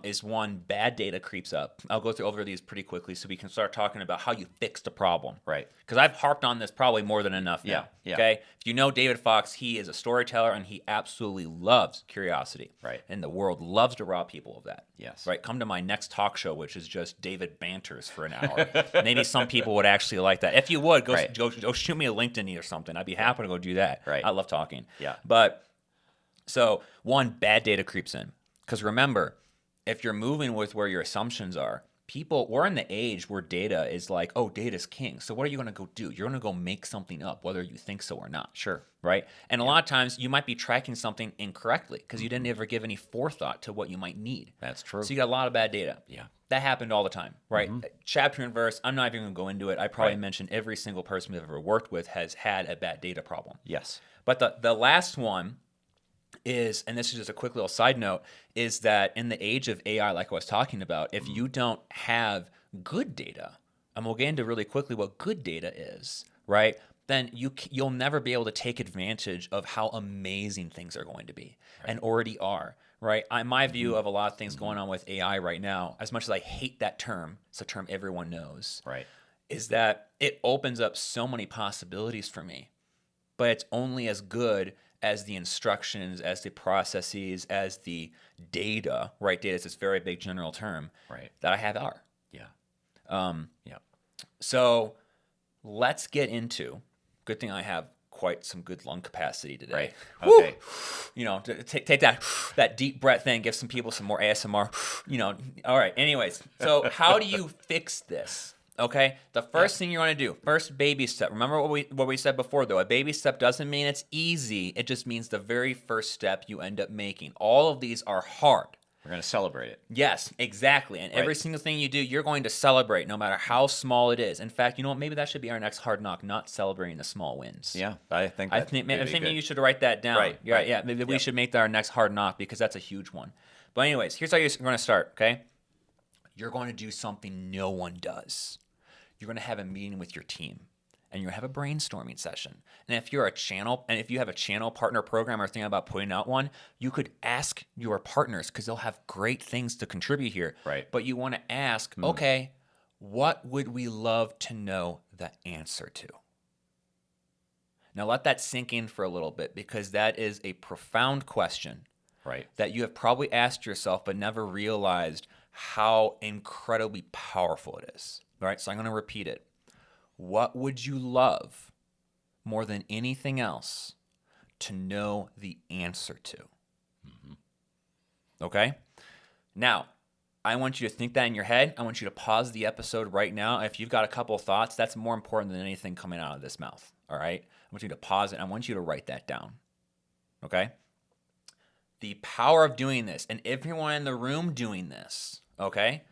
is one, bad data creeps up. I'll go over these pretty quickly so we can start talking about how you fix the problem. Right. Because I've harped on this probably more than enough now. Yeah. Okay? If you know David Fox, he is a storyteller and he absolutely loves curiosity. Right. And the world loves to rob people of that. Yes. Right? Come to my next talk show, which is just David banters for an hour. Maybe some people would actually like that. If you would, go shoot me a LinkedIn or something. I'd be happy to go do that. Right. I love talking. Yeah. But so one, bad data creeps in. Because remember, if you're moving with where your assumptions are, we're in the age where data is like, oh, data's king. So what are you going to go do? You're going to go make something up, whether you think so or not. Sure. Right? And a lot of times you might be tracking something incorrectly because you didn't ever give any forethought to what you might need. That's true. So you got a lot of bad data. Yeah. That happened all the time, right? Chapter and verse, I'm not even going to go into it. I probably Right. mentioned every single person we've ever worked with has had a bad data problem. Yes. But the last one is, and this is just a quick little side note, is that in the age of AI, like I was talking about, if you don't have good data, and we'll get into really quickly what good data is, right? Then you'll never be able to take advantage of how amazing things are going to be and already are, right? My view of a lot of things going on with AI right now, as much as I hate that term, it's a term everyone knows, Right. is that it opens up so many possibilities for me, but it's only as good as the instructions, as the processes, as the data, right? Data is this very big general term, Right. that I have are. Yeah. Yeah. So let's get into, good thing I have quite some good lung capacity today. Right. Okay. take that deep breath in, give some people some more ASMR. All right. Anyways, so how do you fix this? Okay, the first thing you want to do, first baby step. Remember what we said before, though. A baby step doesn't mean it's easy. It just means the very first step you end up making. All of these are hard. We're going to celebrate it. Yes, exactly. And every single thing you do, you're going to celebrate, no matter how small it is. In fact, you know what? Maybe that should be our next hard knock, not celebrating the small wins. Yeah, I think you should write that down. Right. Yeah. Maybe we should make that our next hard knock, because that's a huge one. But anyways, here's how you're going to start. Okay, you're going to do something no one does. You're going to have a meeting with your team, and you're going to have a brainstorming session. And if you have a channel partner program or thinking about putting out one, you could ask your partners, because they'll have great things to contribute here. Right. But you want to ask, okay, what would we love to know the answer to? Now let that sink in for a little bit, because that is a profound question. Right. That you have probably asked yourself but never realized how incredibly powerful it is. All right, so I'm going to repeat it. What would you love more than anything else to know the answer to? Okay? Now, I want you to think that in your head. I want you to pause the episode right now. If you've got a couple of thoughts, that's more important than anything coming out of this mouth. All right? I want you to pause it. I want you to write that down. Okay? The power of doing this, and everyone in the room doing this, okay?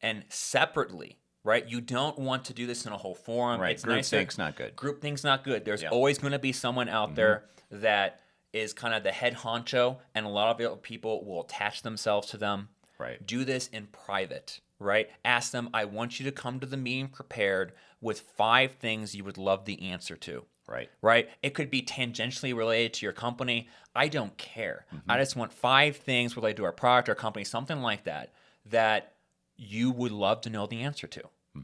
And separately, right? You don't want to do this in a whole forum. Right. It's Groupthink not good. Groupthink's not good. There's always going to be someone out there that is kind of the head honcho, and a lot of people will attach themselves to them. Right. Do this in private, right? Ask them, I want you to come to the meeting prepared with 5 things you would love the answer to. Right. Right? It could be tangentially related to your company. I don't care. I just want 5 things related to our product or company, something like that, that you would love to know the answer to.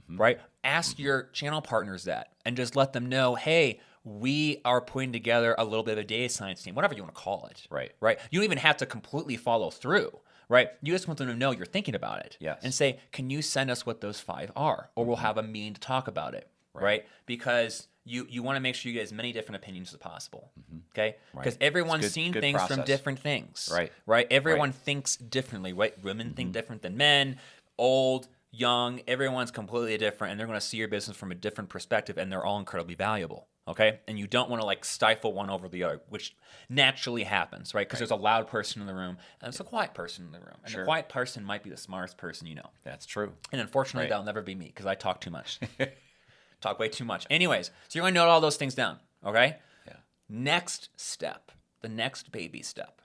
Right? Ask your channel partners that, and just let them know, hey, we are putting together a little bit of a data science team, whatever you want to call it. Right. Right? You don't even have to completely follow through. Right? You just want them to know you're thinking about it. Yes. And say, can you send us what those 5 are? Or we'll have a meeting to talk about it. Right? Because you want to make sure you get as many different opinions as possible. Okay? Because everyone's seen things process. from different things. Right. Everyone thinks differently. Right? Women think different than men, old, young, everyone's completely different, and they're going to see your business from a different perspective, and they're all incredibly valuable. Okay? And you don't want to stifle one over the other, which naturally happens, right? Because there's a loud person in the room, and there's a quiet person in the room. And the quiet person might be the smartest person you know. That's true. And unfortunately, that'll never be me, because I talk too much. Talk way too much. Anyways, so you're going to note all those things down, okay? Yeah. Next step, the next baby step,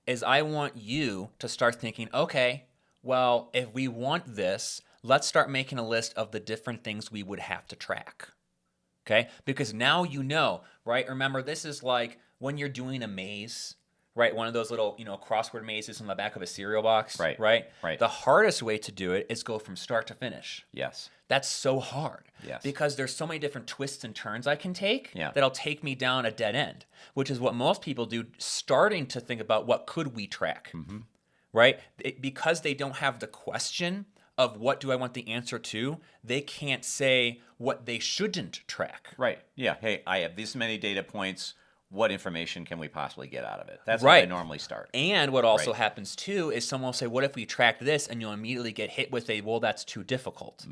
is I want you to start thinking, okay, well, if we want this, let's start making a list of the different things we would have to track. Okay? Because now you know, right? Remember, this is like when you're doing a maze, right? One of those little, crossword mazes on the back of a cereal box. Right. Right? Right. The hardest way to do it is go from start to finish. Yes. That's so hard. Yes. Because there's so many different twists and turns I can take Yeah. that'll take me down a dead end, which is what most people do, starting to think about what could we track. Right? Because they don't have the question of what do I want the answer to, they can't say what they shouldn't track. Right. Yeah. Hey, I have this many data points. What information can we possibly get out of it? That's Right. how I normally start. And what also happens too is someone will say, what if we track this? And you'll immediately get hit with well, that's too difficult.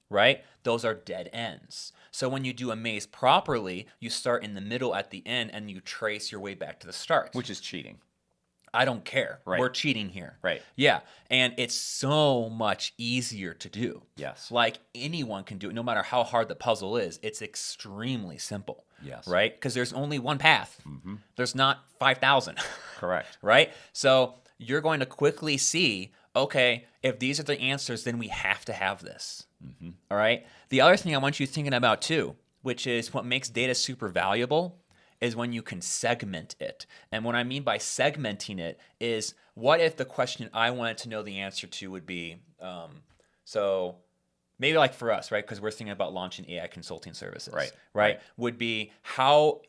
Right? Those are dead ends. So when you do a maze properly, you start in the middle at the end and you trace your way back to the start. Which is cheating. I don't care. Right. We're cheating here. Right. Yeah. And it's so much easier to do. Yes. Like anyone can do it, no matter how hard the puzzle is. It's extremely simple. Yes. Right? Because there's only one path. There's not 5,000. Correct. Right? So you're going to quickly see, okay, if these are the answers, then we have to have this. All right? The other thing I want you thinking about too, which is what makes data super valuable, is when you can segment it. And what I mean by segmenting it is, what if the question I wanted to know the answer to would be, so maybe like for us, right? Because we're thinking about launching AI consulting services, right? Would be how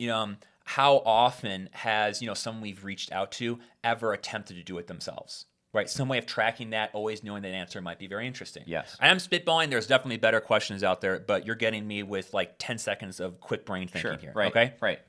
often has someone we've reached out to ever attempted to do it themselves? Right, some way of tracking that, always knowing that answer might be very interesting. Yes. I am spitballing. There's definitely better questions out there, but you're getting me with 10 seconds of quick brain thinking here. Right. Okay. Right.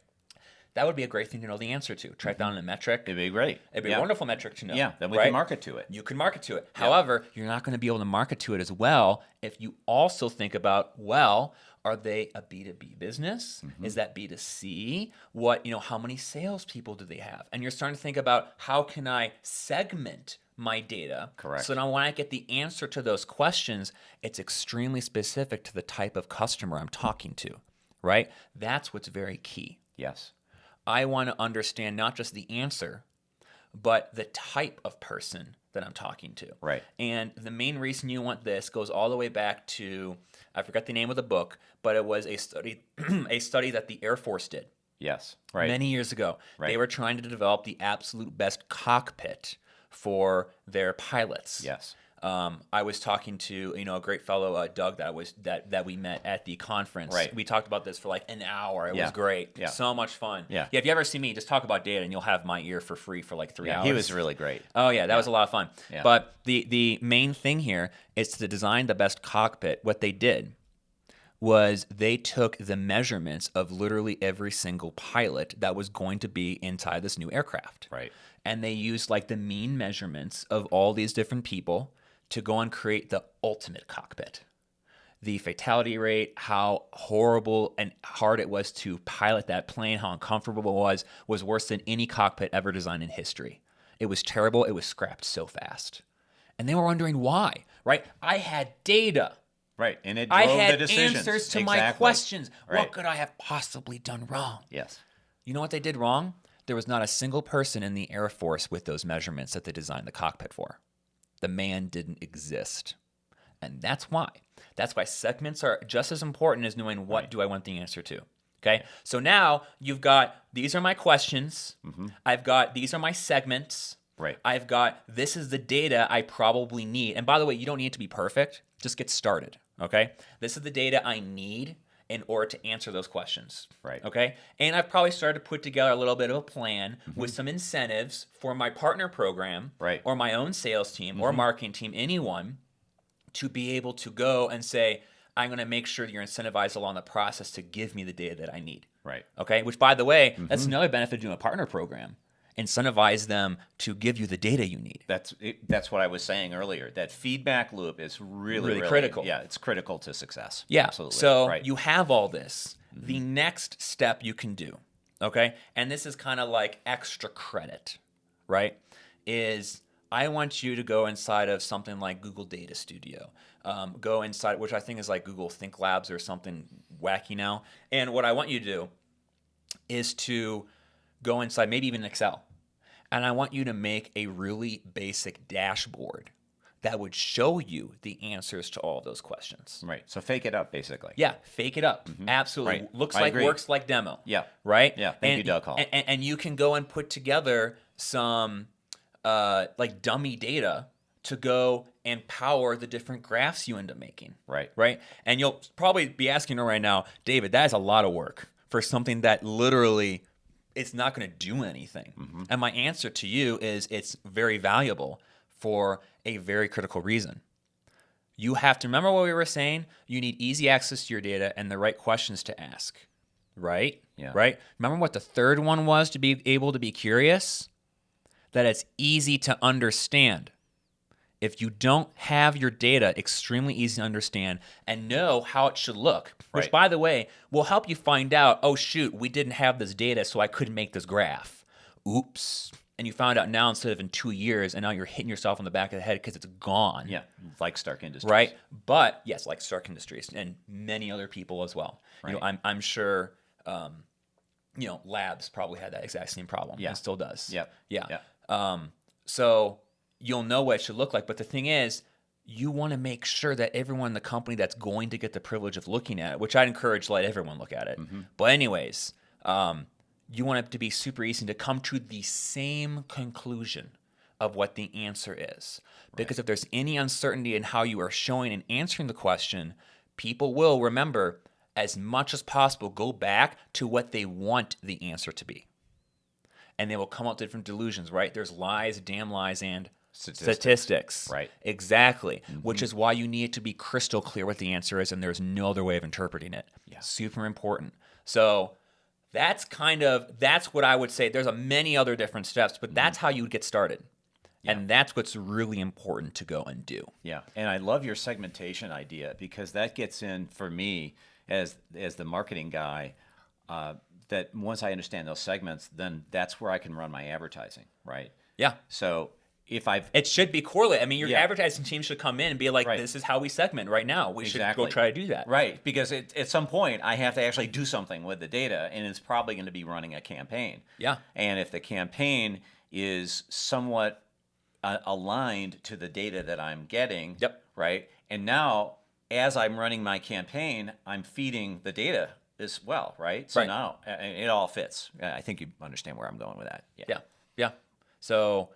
That would be a great thing to know the answer to. Track down a metric. It'd be great. It'd be a wonderful metric to know. Yeah, then we right? can market to it. You can market to it. However, you're not going to be able to market to it as well if you also think about, well, are they a B2B business? Is that B2C? What, how many salespeople do they have? And you're starting to think about, how can I segment my data? Correct. So now when I get the answer to those questions, it's extremely specific to the type of customer I'm talking to, right? That's what's very key. Yes. I want to understand not just the answer, but the type of person that I'm talking to. Right. And the main reason you want this goes all the way back to, I forgot the name of the book, but it was a study a study that the Air Force did. Yes. Right. Many years ago. Right. They were trying to develop the absolute best cockpit for their pilots. Yes. I was talking to a great fellow, Doug, that we met at the conference. Right. We talked about this for like an hour. It was great. Yeah. So much fun. Yeah. If you ever see me, just talk about data, and you'll have my ear for free for like 3 hours. He was really great. Oh yeah, that was a lot of fun. Yeah. But the main thing here is to design the best cockpit. What they did was they took the measurements of literally every single pilot that was going to be inside this new aircraft. Right. And they used like the mean measurements of all these different people to go and create the ultimate cockpit. The fatality rate, how horrible and hard it was to pilot that plane, how uncomfortable it was worse than any cockpit ever designed in history. It was terrible. It was scrapped so fast. And they were wondering why, right? I had data. Right. And it drove I had the decisions. answers to my questions. Right. What could I have possibly done wrong? Yes. You know what they did wrong? There was not a single person in the Air Force with those measurements that they designed the cockpit for. The man didn't exist. And that's why. That's why segments are just as important as knowing what do I want the answer to. Okay? So now you've got, these are my questions. I've got, these are my segments. Right. I've got, this is the data I probably need. And by the way, you don't need it to be perfect. Just get started. Okay? This is the data I need in order to answer those questions. Right. Okay? And I've probably started to put together a little bit of a plan with some incentives for my partner program Right. or my own sales team or marketing team, anyone, to be able to go and say, I'm going to make sure that you're incentivized along the process to give me the data that I need. Right. Okay? Which, by the way, that's another benefit of doing a partner program. Incentivize them to give you the data you need. That's what I was saying earlier. That feedback loop is really critical. Yeah, it's critical to success. Yeah. Absolutely. So right. you have all this. The next step you can do, okay? And this is kind of like extra credit, right? Is I want you to go inside of something like Google Data Studio. Go inside, which I think is like Google Think Labs or something wacky now. And what I want you to do is to go inside, maybe even Excel. And I want you to make a really basic dashboard that would show you the answers to all of those questions. Right. So fake it up, basically. Yeah, fake it up. Absolutely. Right. Looks I like, agree. works like demo. Yeah. Right? Yeah. Thank you, Doug Hall. And you can go and put together some like dummy data to go and power the different graphs you end up making. Right. Right? And you'll probably be asking right now, David, that is a lot of work for something that literally it's not going to do anything. And my answer to you is it's very valuable for a very critical reason. You have to remember what we were saying. You need easy access to your data and the right questions to ask, right? Yeah. Right? Remember what the third one was to be able to be curious? That it's easy to understand. If you don't have your data extremely easy to understand and know how it should look, which, Right. by the way, will help you find out, oh, shoot, we didn't have this data, so I couldn't make this graph. Oops. And you found out now instead of in 2 years, and now you're hitting yourself on the back of the head because it's gone. Yeah. Like Stark Industries. Right? But, yes, like Stark Industries and many other people as well. Right. I'm sure, Labs probably had that exact same problem. Yeah. And still does. Yep. Yeah. Yeah. So you'll know what it should look like. But the thing is, you want to make sure that everyone in the company that's going to get the privilege of looking at it, which I'd encourage, let everyone look at it. But anyways, you want it to be super easy to come to the same conclusion of what the answer is. Because if there's any uncertainty in how you are showing and answering the question, people will, remember, as much as possible, go back to what they want the answer to be. And they will come up with different delusions, right? There's lies, damn lies, and statistics. Right. Exactly. Which is why you need to be crystal clear what the answer is, and there's no other way of interpreting it. Yeah. Super important. So that's what I would say. There's many other different steps, but that's how you would get started. Yeah. And that's what's really important to go and do. Yeah, and I love your segmentation idea because that gets in for me as the marketing guy. That once I understand those segments, then that's where I can run my advertising, right? Yeah. So if I've It should be correlated. I mean, your Yeah. advertising team should come in and be like, Right. this is how we segment right now. We should Exactly. go try to do that. Right, because at some point I have to actually do something with the data, and it's probably going to be running a campaign. Yeah. And if the campaign is somewhat aligned to the data that I'm getting, Yep. right? And now, as I'm running my campaign, I'm feeding the data as well, right? So Right. now it all fits. I think you understand where I'm going with that. Yeah. Yeah. So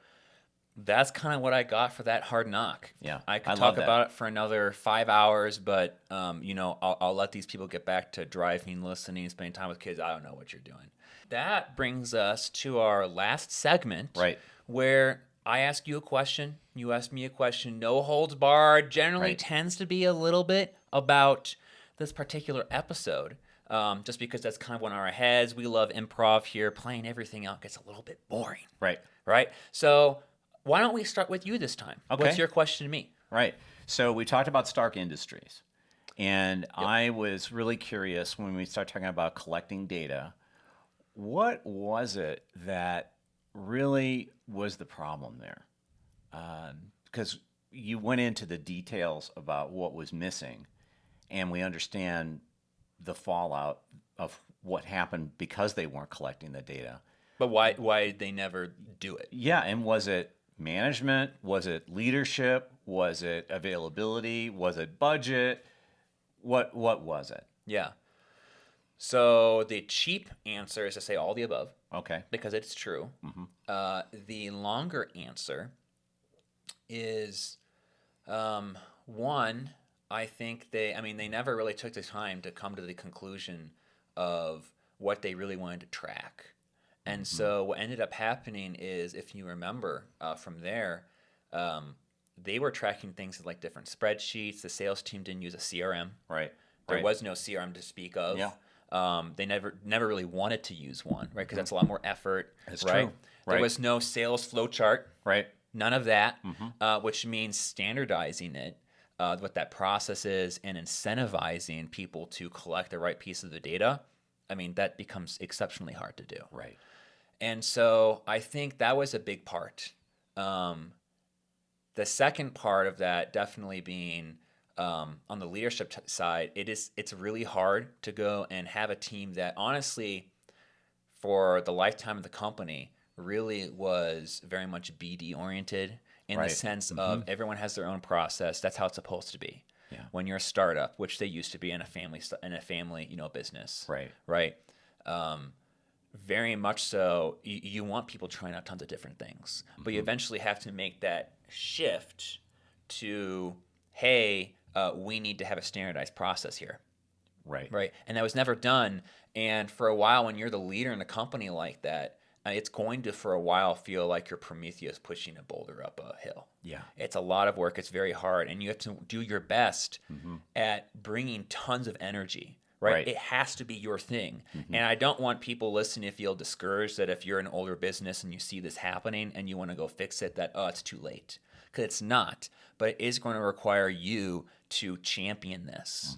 that's kind of what I got for that hard knock. Yeah, I I could love talk that. about it for another 5 hours, but I'll let these people get back to driving, listening, spending time with kids. I don't know what you're doing. That brings us to our last segment, Right. where I ask you a question, you ask me a question, no holds barred. Generally Right. tends to be a little bit about this particular episode. Just because that's kind of one of our heads. We love improv here. Playing everything out gets a little bit boring. Right. Right? So why don't we start with you this time? Okay. What's your question to me? Right. So we talked about Stark Industries, and I was really curious when we started talking about collecting data. What was it that really was the problem there? Because you went into the details about what was missing, and we understand the fallout of what happened because they weren't collecting the data. But why did they never do it? Yeah, and was it management? Was it leadership? Was it availability? Was it budget? What was it? Yeah. So the cheap answer is to say all the above, Okay. because it's true. The longer answer is one, I think they never really took the time to come to the conclusion of what they really wanted to track. And so what ended up happening is, if you remember from there, they were tracking things like different spreadsheets. The sales team didn't use a CRM. Right. There Right. was no CRM to speak of. Yeah. They never really wanted to use one, right? Because that's a lot more effort. That's right? true. There Right. was no sales flow chart. Right. None of that, which means standardizing it, what that process is, and incentivizing people to collect the right piece of the data. I mean, that becomes exceptionally hard to do. Right. And so I think that was a big part. The second part of that definitely being on the leadership side, it's really hard to go and have a team that honestly, for the lifetime of the company, really was very much BD oriented in the Right. sense of everyone has their own process. That's how it's supposed to be. Yeah. When you're a startup, which they used to be in a family business. Right. Right. Very much so. You want people trying out tons of different things, but you eventually have to make that shift to, hey, we need to have a standardized process here. Right. Right. And that was never done. And for a while, when you're the leader in a company like that, it's going to, for a while, feel like you're Prometheus pushing a boulder up a hill. Yeah. It's a lot of work. It's very hard. And you have to do your best at bringing tons of energy. Right? It has to be your thing. And I don't want people listening to feel discouraged that if you're an older business and you see this happening and you want to go fix it, that, it's too late. Because it's not. But it is going to require you to champion this.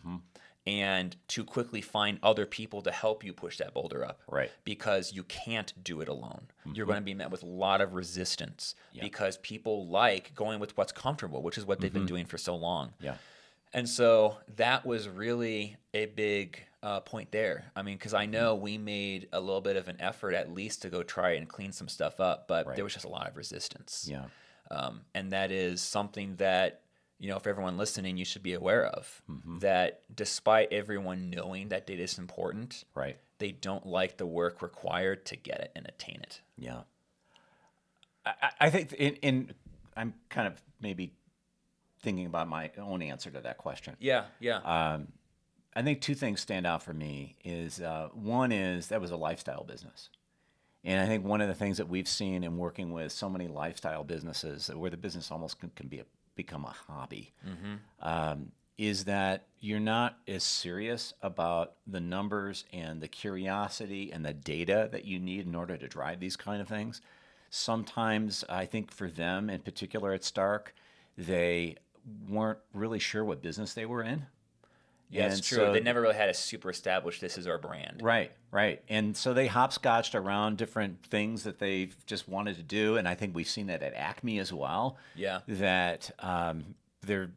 And to quickly find other people to help you push that boulder up. Right. Because you can't do it alone. You're going to be met with a lot of resistance because people like going with what's comfortable, which is what they've been doing for so long. Yeah. And so that was really a big point there. I mean, because I know we made a little bit of an effort at least to go try and clean some stuff up, but there was just a lot of resistance. Yeah. And that is something that, for everyone listening, you should be aware of. That despite everyone knowing that data is important, Right. they don't like the work required to get it and attain it. Yeah. I think I'm kind of maybe thinking about my own answer to that question. Yeah, yeah. I think two things stand out for me is one is that was a lifestyle business. And I think one of the things that we've seen in working with so many lifestyle businesses where the business almost can become a hobby is that you're not as serious about the numbers and the curiosity and the data that you need in order to drive these kind of things. Sometimes I think for them in particular at Stark, they weren't really sure what business they were in. Yeah, it's And true. so They never really had a super established, this is our brand. right, right. And so they hopscotched around different things that they just wanted to do. And I think we've seen that at Acme as well. Yeah. That they're,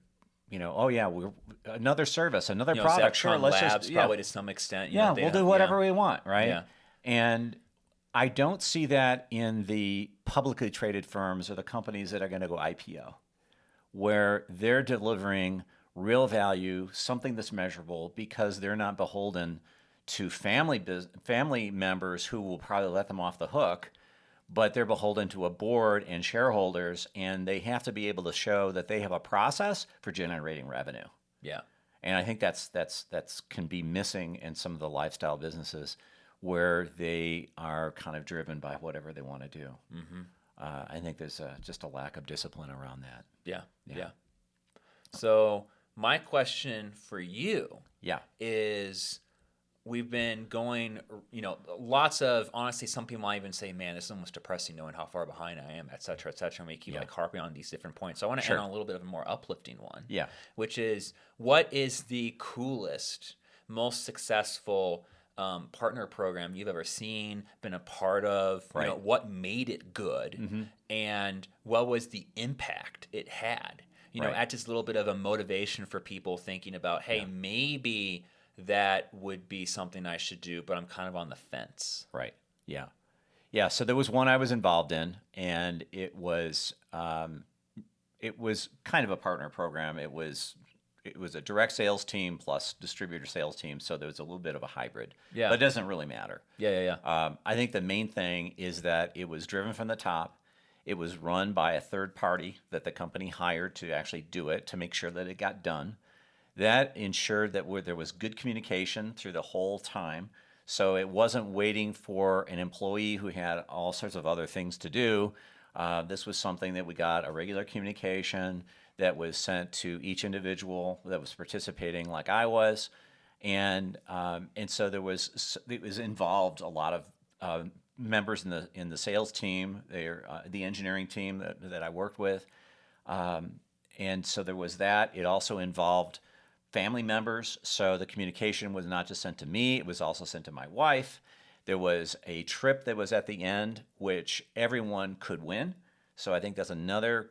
oh yeah, we're another service, another You know, product. Sure, Zaptron let's Labs just, probably to some extent. You yeah, know, they we'll do have, whatever yeah. we want, right? Yeah. And I don't see that in the publicly traded firms or the companies that are going to go IPO, where they're delivering real value, something that's measurable, because they're not beholden to family members who will probably let them off the hook, but they're beholden to a board and shareholders, and they have to be able to show that they have a process for generating revenue. Yeah. And I think that's can be missing in some of the lifestyle businesses where they are kind of driven by whatever they want to do. I think there's just a lack of discipline around that. Yeah. Yeah. So my question for you Yeah. is, we've been going, lots of, honestly, some people might even say, man, this is almost depressing knowing how far behind I am, et cetera, et cetera. And we keep like harping on these different points. So I want to Sure. end on a little bit of a more uplifting one. Yeah. Which is, what is the coolest, most successful partner program you've ever seen, been a part of? Right. You know, what made it good, and what was the impact it had? You know, Right. at just a little bit of a motivation for people thinking about, hey, maybe that would be something I should do, but I'm kind of on the fence. Right. Yeah. Yeah. So there was one I was involved in, and it was kind of a partner program. It was a direct sales team plus distributor sales team, so there was a little bit of a hybrid. Yeah. But it doesn't really matter. Yeah. I think the main thing is that it was driven from the top. It was run by a third party that the company hired to actually do it, to make sure that it got done. That ensured that there was good communication through the whole time. So it wasn't waiting for an employee who had all sorts of other things to do. This was something that we got a regular communication that was sent to each individual that was participating, like I was, and so it was involved a lot of members in the sales team, the engineering team that I worked with, and so there was that. It also involved family members, so the communication was not just sent to me, it was also sent to my wife. There was a trip that was at the end, which everyone could win. So I think that's another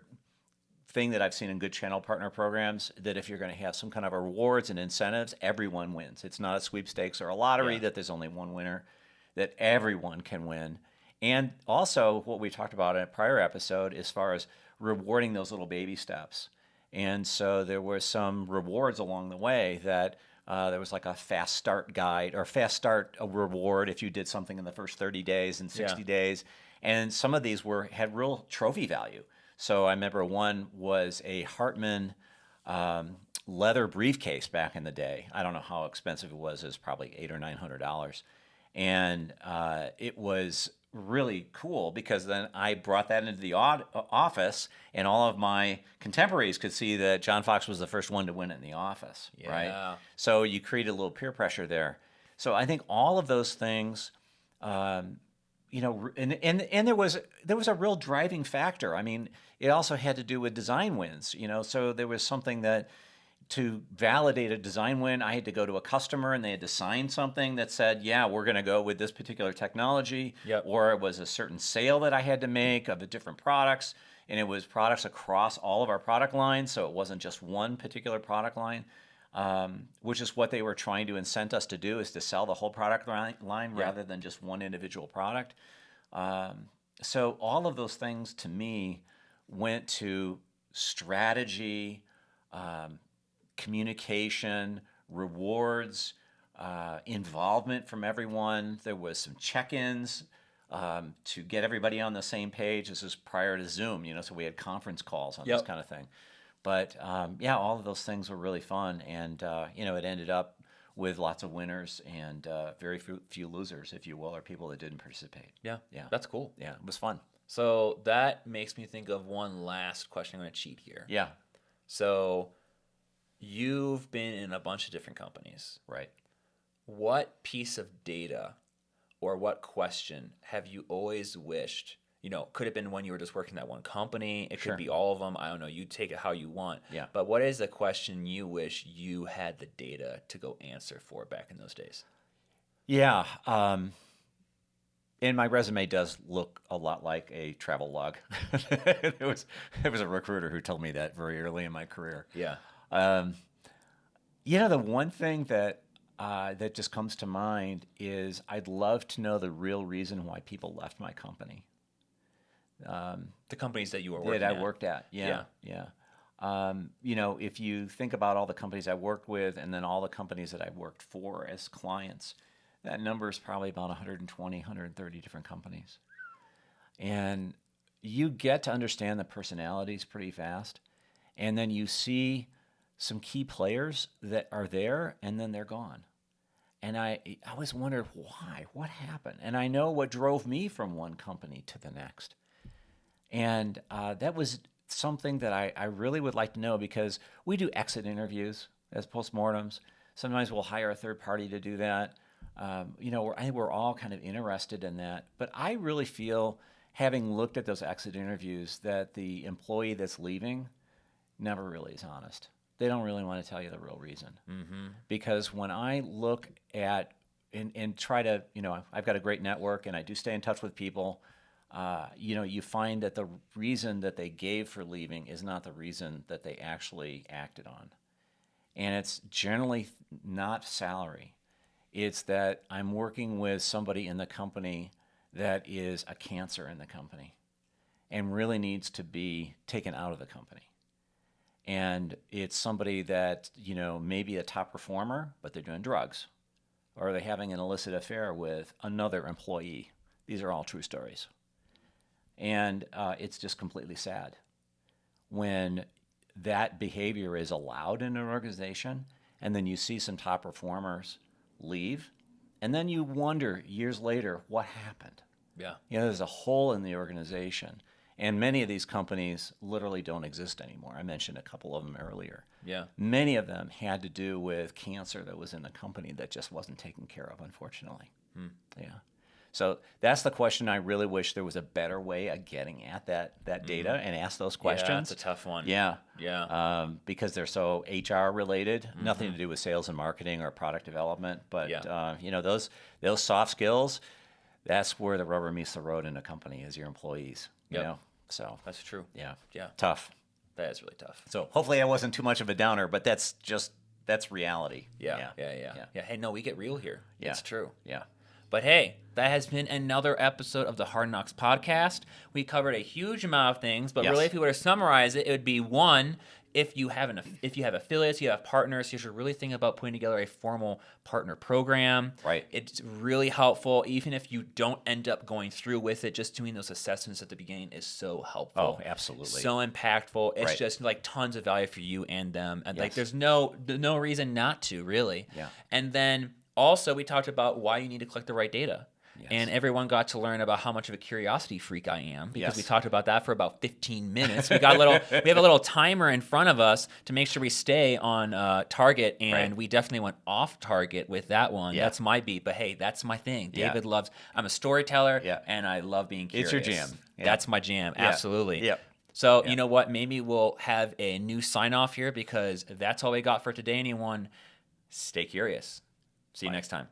thing that I've seen in good channel partner programs, that if you're going to have some kind of rewards and incentives, everyone wins. It's not a sweepstakes or a lottery that there's only one winner, that everyone can win. And also what we talked about in a prior episode, as far as rewarding those little baby steps. And so there were some rewards along the way, that there was like a fast start guide, or fast start reward if you did something in the first 30 days and 60 days. And some of these had real trophy value. So I remember one was a Hartman leather briefcase back in the day. I don't know how expensive it was. It was probably $800 or $900. And it was really cool, because then I brought that into the office, and all of my contemporaries could see that John Fox was the first one to win it in the office, right? So you created a little peer pressure there. So I think all of those things, and there was a real driving factor. I mean, it also had to do with design wins, so there was something that, to validate a design win, I had to go to a customer and they had to sign something that said, yeah, we're going to go with this particular technology. Or it was a certain sale that I had to make of the different products, and it was products across all of our product lines, so it wasn't just one particular product line, which is what they were trying to incent us to do, is to sell the whole product line rather than just one individual product. So all of those things, to me, went to strategy, communication, rewards, involvement from everyone. There was some check-ins to get everybody on the same page. This is prior to Zoom, so we had conference calls on this kind of thing. But all of those things were really fun, and it ended up with lots of winners and very few losers, if you will, or people that didn't participate. Yeah, that's cool. Yeah, it was fun. So that makes me think of one last question. I'm going to cheat here. Yeah. So You've been in a bunch of different companies. Right. What piece of data or what question have you always wished, could have been when you were just working at one company. It Sure. could be all of them. I don't know. You take it how you want. Yeah. But what is the question you wish you had the data to go answer for back in those days? Yeah. And my resume does look a lot like a travel log. It was a recruiter who told me that very early in my career. Yeah. The one thing that just comes to mind is I'd love to know the real reason why people left my company. The companies that you were working That at. I worked at. Yeah. If you think about all the companies I worked with and then all the companies that I worked for as clients, that number is probably about 120, 130 different companies. And you get to understand the personalities pretty fast. And then you see some key players that are there and then they're gone. And I always wondered why, what happened? And I know what drove me from one company to the next. And that was something that I really would like to know, because we do exit interviews as postmortems. Sometimes we'll hire a third party to do that. I think we're all kind of interested in that. But I really feel, having looked at those exit interviews, that the employee that's leaving never really is honest. They don't really want to tell you the real reason. Mm-hmm. Because when I look at and try to, I've got a great network and I do stay in touch with people. You find that the reason that they gave for leaving is not the reason that they actually acted on. And it's generally not salary. It's that I'm working with somebody in the company that is a cancer in the company and really needs to be taken out of the company. And it's somebody that, may be a top performer, but they're doing drugs, or they're having an illicit affair with another employee. These are all true stories. And it's just completely sad when that behavior is allowed in an organization, and then you see some top performers leave, and then you wonder years later what happened. Yeah. There's a hole in the organization, and many of these companies literally don't exist anymore. I mentioned a couple of them earlier. Yeah. Many of them had to do with cancer that was in the company that just wasn't taken care of, unfortunately. Yeah. So that's the question. I really wish there was a better way of getting at that data and ask those questions. Yeah, that's a tough one. Yeah. Yeah. Because they're so HR related, nothing to do with sales and marketing or product development. But, those soft skills, that's where the rubber meets the road in a company, is your employees. Yep. So That's true. yeah. Yeah. Tough. That is really tough. So hopefully I wasn't too much of a downer, but that's reality. Yeah. Hey, no, we get real here. Yeah. It's true. Yeah. But hey, that has been another episode of the Hard Knocks podcast. We covered a huge amount of things, but really, if you were to summarize it, it would be one: if you have affiliates, you have partners, you should really think about putting together a formal partner program. Right. It's really helpful, even if you don't end up going through with it. Just doing those assessments at the beginning is so helpful. Oh, absolutely. So impactful. It's Right. just like tons of value for you and them, and like Yes. there's no reason not to, really. Yeah. And then also we talked about why you need to collect the right data. Yes. And everyone got to learn about how much of a curiosity freak I am, because Yes. we talked about that for about 15 minutes. We have a little timer in front of us to make sure we stay on target, and Right. we definitely went off target with that one. Yeah. That's my beat, but hey, that's my thing. Yeah. David loves. I'm a storyteller, Yeah. and I love being curious. It's your jam. Yeah. That's my jam. Yeah. Absolutely. Yep. So Yeah. you know what? Maybe we'll have a new sign off here, because that's all we got for today. Anyone, stay curious. See you next time.